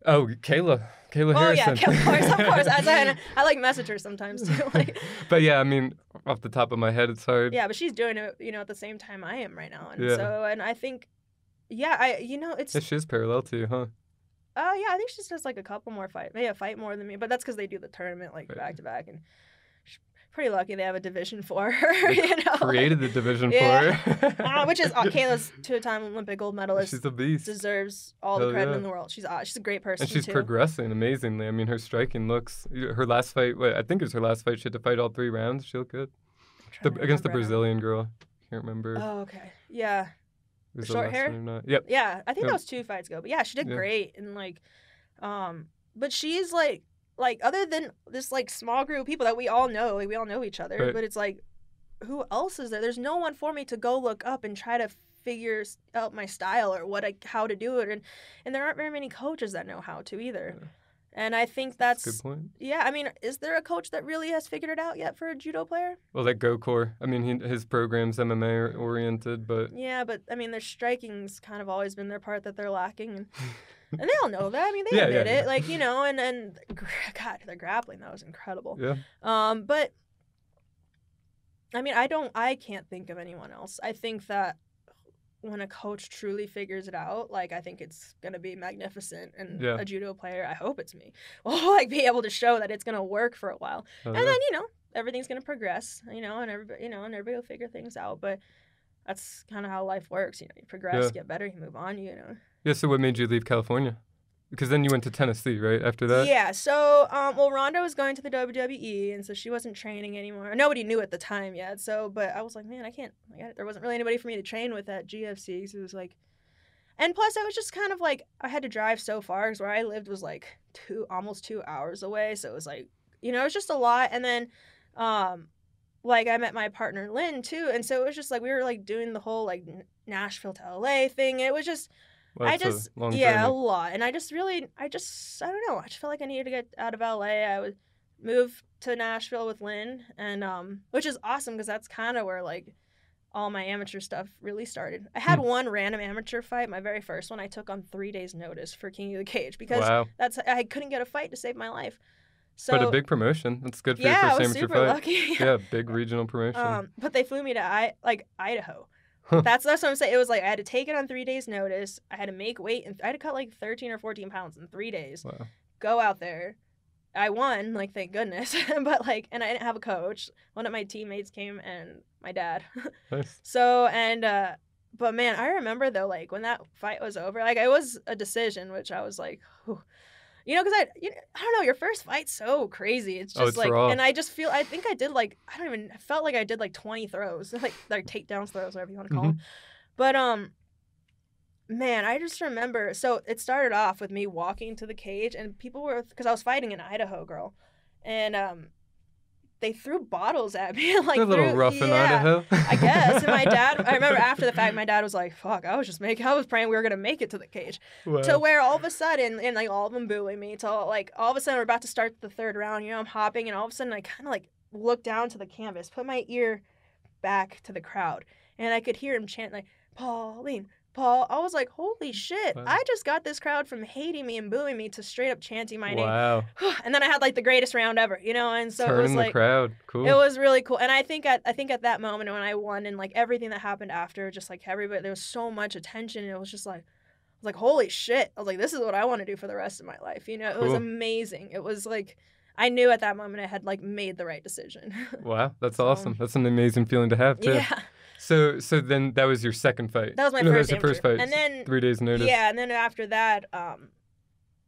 Oh, Kayla Harrison. Oh, yeah, of course. I like message her sometimes, too. Like, but, yeah, I mean, off the top of my head, it's hard. Yeah, but she's doing it, you know, at the same time I am right now. And so, and I think, it's... Yeah, she is parallel to you, huh? Yeah, I think she just does, like, a couple more fights. Maybe a fight more than me, but that's because they do the tournament, like, back-to-back, and... Pretty lucky they have a division for her, you know. Created the division for her. Which is Kayla's 2-time Olympic gold medalist. She's a beast. Deserves all the credit in the world. She's a great person, and she's progressing amazingly. I mean, her striking looks... Her last fight... I think it was her last fight. She had to fight all 3 rounds. She looked good. Against the Brazilian girl. Can't remember. Oh, okay. Yeah. Was short hair? Yep. Yeah, I think that was 2 fights ago. But yeah, she did great. And like... But she's like, other than this, like, small group of people that we all know, like, we all know each other, right. But it's like, who else is there? There's no one for me to go look up and try to figure out my style or how to do it. And there aren't very many coaches that know how to either. Yeah. And I think that's a good point. Yeah, I mean, is there a coach that really has figured it out yet for a judo player? Well, like Gokor. I mean, his program's MMA oriented, but Yeah, but I mean, their striking's kind of always been their part that they're lacking, and they all know that. I mean, they admit it, like, you know, and God, their grappling, that was incredible. Yeah. But I mean, I can't think of anyone else. I think that when a coach truly figures it out, like, I think it's gonna be magnificent, and a judo player, I hope it's me, will like be able to show that it's gonna work for a while, and then, you know, everything's gonna progress, you know, and everybody will figure things out. But that's kind of how life works, you know. You progress, get better, you move on, you know. Yeah. So what made you leave California? Because then you went to Tennessee, right? After that. Yeah. So, well, Ronda was going to the WWE, and so she wasn't training anymore. Nobody knew at the time yet. So, but I was like, man, I can't. There wasn't really anybody for me to train with at GFC. So it was like, and plus, I was just kind of like, I had to drive so far because where I lived was like almost 2 hours away. So it was like, you know, it was just a lot. And then, like, I met my partner Lynn too, and so it was just like we were like doing the whole like Nashville to LA thing. It was just. Well, I just, a long journey. a lot. And I don't know. I just felt like I needed to get out of LA. I would move to Nashville with Lynn, and which is awesome because that's kind of where like all my amateur stuff really started. I had one random amateur fight, my very first one. I took on 3 days' notice for King of the Cage because I couldn't get a fight to save my life. So, but a big promotion. That's good for your first amateur fight. Lucky. Yeah, big regional promotion. But they flew me to Idaho. That's what I'm saying. It was like I had to take it on 3 days' notice. I had to make weight, and I had to cut like 13 or 14 pounds in 3 days. Wow. Go out there. I won, like, thank goodness. But like, and I didn't have a coach. One of my teammates came, and my dad. Nice. So, and but man, I remember though, like when that fight was over, like it was a decision, which I was like, whew. You know, because I don't know, your first fight's so crazy. It's just like, raw. And I just feel, I think I did like, I felt like I did like 20 throws, like takedowns, throws, whatever you want to call them. But, man, I just remember, so it started off with me walking to the cage, and people were, because I was fighting an Idaho girl, and, they threw bottles at me. Like, a little rough in Idaho. I guess. And my dad, I remember after the fact, my dad was like, fuck, I was praying we were going to make it to the cage. Wow. To where all of a sudden, and like all of them bullying me, till like all of a sudden we're about to start the third round, you know, I'm hopping, and all of a sudden I kind of like look down to the canvas, put my ear back to the crowd, and I could hear him chant like, Pauline, Paul. I was like, holy shit. Wow. I just got this crowd from hating me and booing me to straight up chanting my name. Wow. And then I had like the greatest round ever, you know, and so Turning it was like the crowd. Cool. It was really cool. And I think at that moment when I won, and like everything that happened after, just like everybody, there was so much attention, and it was just like, I was like, holy shit. I was like, this is what I want to do for the rest of my life. You know, it was amazing. It was like, I knew at that moment I had like made the right decision. Wow. That's awesome. That's an amazing feeling to have too. Yeah. So then that was your second fight. That was my first fight. And then 3 days notice. Yeah, and then after that,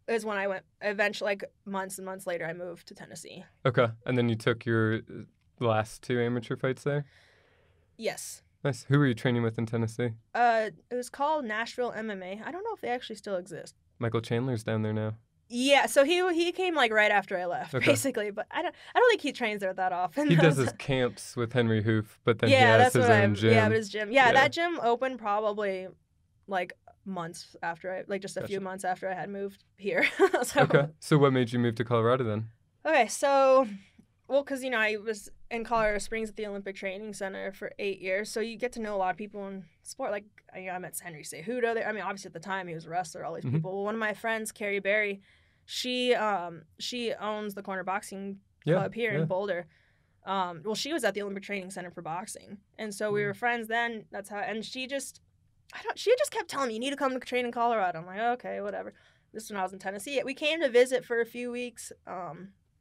is when I went. Eventually, like months and months later, I moved to Tennessee. Okay, and then you took your last 2 amateur fights there. Yes. Nice. Who were you training with in Tennessee? It was called Nashville MMA. I don't know if they actually still exist. Michael Chandler's down there now. Yeah, so he came like right after I left, basically. But I don't think he trains there that often. He does his camps with Henry Hoof, but then he has his own gym. Yeah, his gym. Yeah, that gym opened probably like months after just a few months after I had moved here. So what made you move to Colorado then? Okay, so because you know I was in Colorado Springs at the Olympic Training Center for 8 years, so you get to know a lot of people in sport. Like I met Henry Cejudo there. I mean, obviously at the time he was a wrestler. All these people. Well, one of my friends, Carrie Berry, she owns the Corner Boxing Club here in Boulder. Well, she was at the Olympic Training Center for boxing, and so we were friends then. That's how. And she just kept telling me, you need to come to train in Colorado. I'm like, okay, whatever. This is when I was in Tennessee. We came to visit for a few weeks.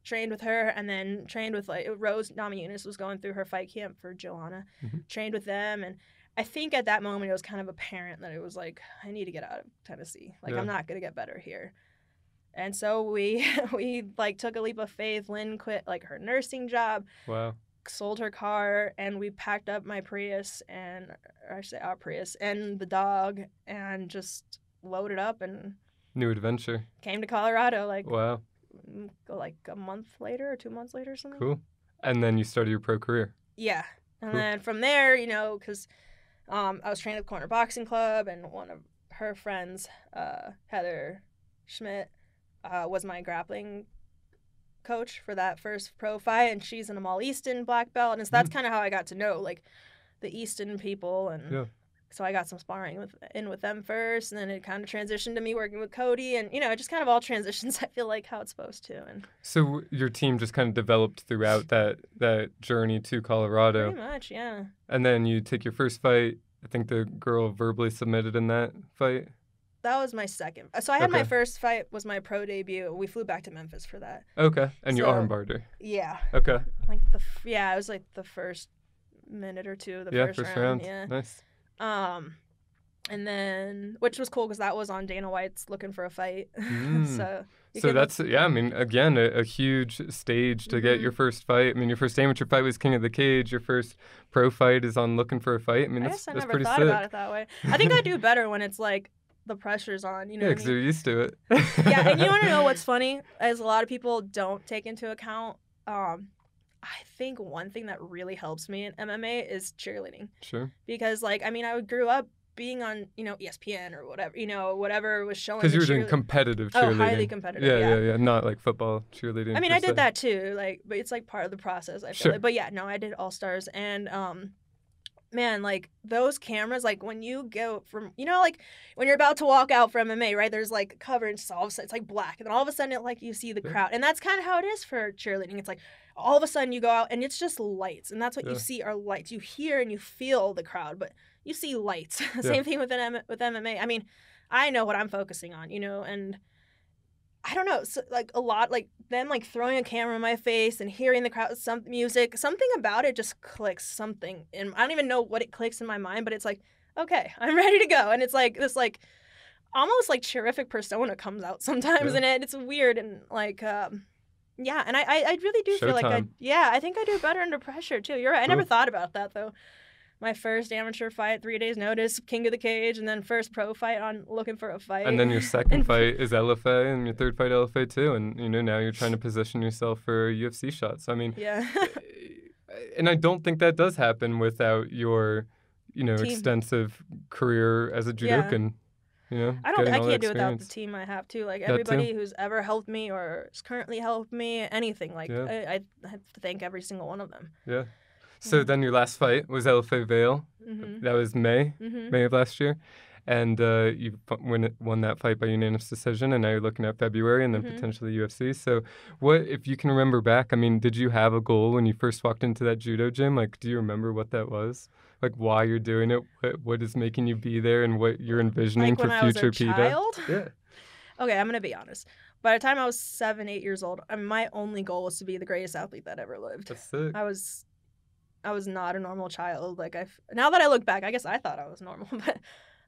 Trained with her, and then trained with like Rose Namajunas was going through her fight camp for Joanna. Trained with them, and I think at that moment it was kind of apparent that it was like, I need to get out of Tennessee. Like I'm not gonna get better here. And so we like took a leap of faith. Lynn quit like her nursing job. Wow. Sold her car, and we packed up my Prius our Prius and the dog, and just loaded up and new adventure. Came to Colorado wow. Like a month later or 2 months later or something. Cool. And then you started your pro career. Yeah. And then from there, you know, because I was trained at Corner Boxing Club, and one of her friends, Heather Schmidt, was my grappling coach for that first pro fight, and she's an Amal Easton black belt, and so that's kind of how I got to know like the Easton people, and so I got some sparring with them first, and then it kind of transitioned to me working with Cody, and it just kind of all transitions. I feel like how it's supposed to. And so your team just kind of developed throughout that journey to Colorado. Pretty much, yeah. And then you take your first fight. I think the girl verbally submitted in that fight. That was my second. So I had my first fight was my pro debut. We flew back to Memphis for that. Okay, and you armbarred her. Yeah. Okay. Like it was like the first minute or two of the first round. Yeah. Nice. And then which was cool because that was on Dana White's Looking for a Fight. So that's I mean, again, a huge stage to get your first fight. I mean, your first amateur fight was King of the Cage. Your first pro fight is on Looking for a Fight. I mean, that's pretty sick. I never thought about it that way. I think I do better when it's like the pressure's on, Yeah, because you're used to it. Yeah, and you want to know what's funny? As a lot of people don't take into account, I think one thing that really helps me in MMA is cheerleading. Sure. Because, like, I mean, I grew up being on, ESPN or whatever, whatever was showing. Because you were doing competitive cheerleading. Oh, highly competitive. Yeah. Not like football cheerleading. I mean, I did that too, like, but it's like part of the process. I feel like. But yeah, no, I did All Stars, and man, like those cameras, like when you go from, like when you're about to walk out from MMA, right? There's like coverage, so all of a sudden it's like black, and then all of a sudden you see the crowd, and that's kind of how it is for cheerleading. It's like all of a sudden you go out and it's just lights, and that's what you see are lights. You hear and you feel the crowd, but you see lights. Same thing with MMA. I mean, I know what I'm focusing on, and I don't know, so, like a lot, like them like throwing a camera in my face and hearing the crowd, some music, something about it just clicks something, and I don't even know what it clicks in my mind, but it's like, okay, I'm ready to go, and it's like this like almost like terrific persona comes out sometimes, and it's weird, and like and I really do feel like I think I do better under pressure too. You're right. I never thought about that though. My first amateur fight, 3 days notice, King of the Cage, and then first pro fight on Looking for a Fight. And then your second fight is LFA, and your third fight LFA too. And, now you're trying to position yourself for UFC shots. I mean, and I don't think that does happen without your, extensive career as a judokan. I can't do it without the team I have too. Like everybody who's ever helped me or is currently helped me, anything. Like I have to thank every single one of them. Yeah. So then your last fight was LFA Vale. That was May of last year. And you won that fight by unanimous decision, and now you're looking at February and then potentially UFC. So what, if you can remember back, I mean, did you have a goal when you first walked into that judo gym? Like, do you remember what that was? Like, why you're doing it? What is making you be there, and what you're envisioning for future Pita? Child? Yeah. Okay, I'm going to be honest. By the time I was 7, 8 years old, my only goal was to be the greatest athlete that ever lived. That's sick. I was not a normal child. Like now that I look back, I guess I thought I was normal, but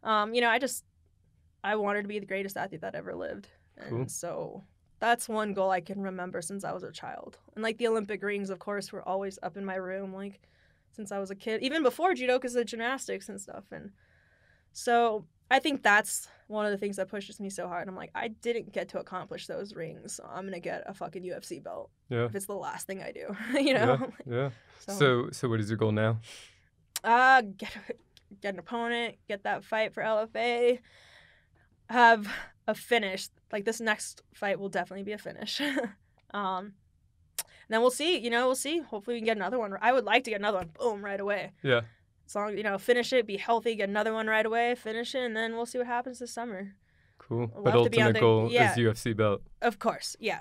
I wanted to be the greatest athlete that ever lived. And so that's one goal I can remember since I was a child. And like the Olympic rings, of course, were always up in my room, like since I was a kid, even before judo, because of gymnastics and stuff. And so I think that's one of the things that pushes me so hard. I'm like, I didn't get to accomplish those rings, so I'm gonna get a fucking UFC belt. Yeah. If it's the last thing I do, Yeah. So what is your goal now? Get an opponent, get that fight for LFA, have a finish. Like this next fight will definitely be a finish. Then we'll see. We'll see. Hopefully we can get another one. I would like to get another one. Boom, right away. Yeah. As long as, finish it, be healthy, get another one right away, finish it, and then we'll see what happens this summer. Cool. But ultimate goal is UFC belt. Of course. Yeah.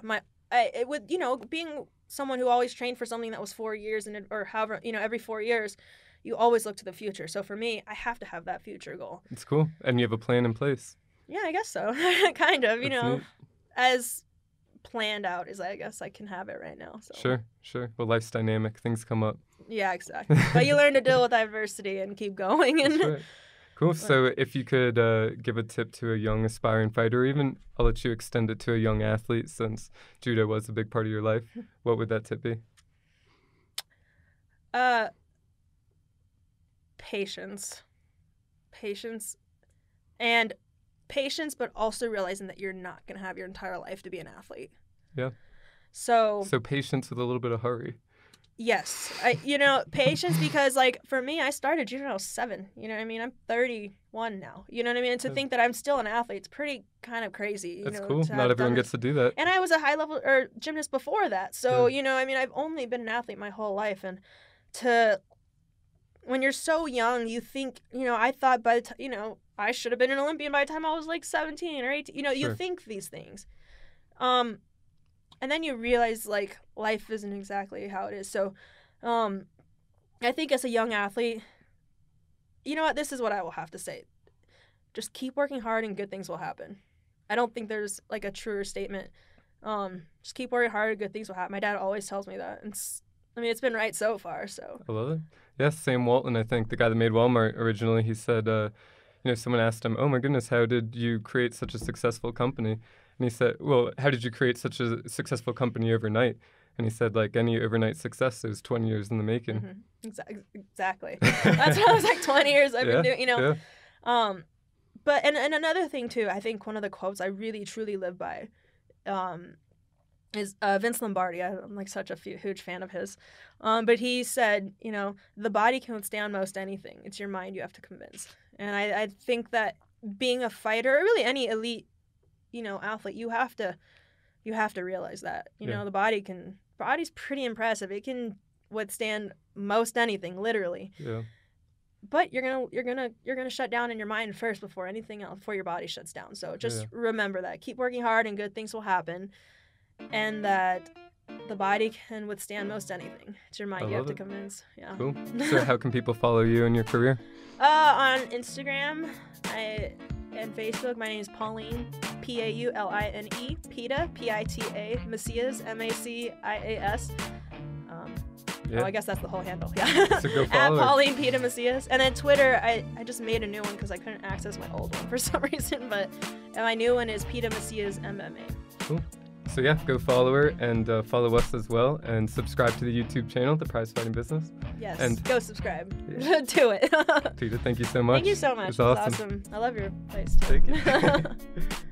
Being someone who always trained for something that was 4 years or however, every 4 years, you always look to the future. So for me, I have to have that future goal. It's cool. And you have a plan in place. Yeah, I guess so. Kind of, That's neat. As planned out as I guess I can have it right now. So. Sure. Well, life's dynamic. Things come up. Yeah, exactly. But you learn to deal with adversity and keep going. That's right. Cool. So if you could give a tip to a young aspiring fighter, or even I'll let you extend it to a young athlete since judo was a big part of your life, what would that tip be? Patience, but also realizing that you're not going to have your entire life to be an athlete. Yeah. So patience with a little bit of hurry. Yes. Patience, because like for me, I started judo when I was 7. You know what I mean? I'm 31 now. You know what I mean? And to think that I'm still an athlete, it's pretty kind of crazy. That's cool. Not everyone gets to do that. And I was a high level gymnast before that. So, I've only been an athlete my whole life. And when you're so young, you think, I thought by the time, I should have been an Olympian by the time I was like 17 or 18. Sure. You think these things. And then you realize, like, life isn't exactly how it is. So, I think as a young athlete, you know what? This is what I will have to say. Just keep working hard and good things will happen. I don't think there's, like, a truer statement. Just keep working hard and good things will happen. My dad always tells me that. It's been right so far, so. I love it. Yes, Sam Walton, I think, the guy that made Walmart originally, he said, someone asked him, oh, my goodness, how did you create such a successful company? And he said, well, how did you create such a successful company overnight? And he said, like any overnight success, it was 20 years in the making. Mm-hmm. Exactly. That's what I was like, 20 years I've been doing, Yeah. But and another thing, too, I think one of the quotes I really, truly live by is Vince Lombardi. I'm like such a huge fan of his. But he said, the body can withstand most anything. It's your mind you have to convince. And I think that being a fighter, or really any elite, athlete, you have to realize that, the body's pretty impressive. It can withstand most anything, literally. Yeah. But you're gonna shut down in your mind first before anything else, before your body shuts down. So just remember that. Keep working hard and good things will happen. And that the body can withstand most anything. It's your mind you have to convince. Yeah. Cool. So how can people follow you in your career? On Instagram and Facebook, my name is Pauline, Pauline, Pita, Pita, Macias, Macias. Yeah. I guess that's the whole handle. Yeah. So go follow At Pauline Pita Macias. And then Twitter, I just made a new one because I couldn't access my old one for some reason. But my new one is Pita Macias MMA. Cool. So yeah, go follow her and follow us as well, and subscribe to the YouTube channel, The Prize Fighting Business. Yes, and go subscribe to it. Pita, thank you so much. Thank you so much. It was awesome. I love your place too. Thank you.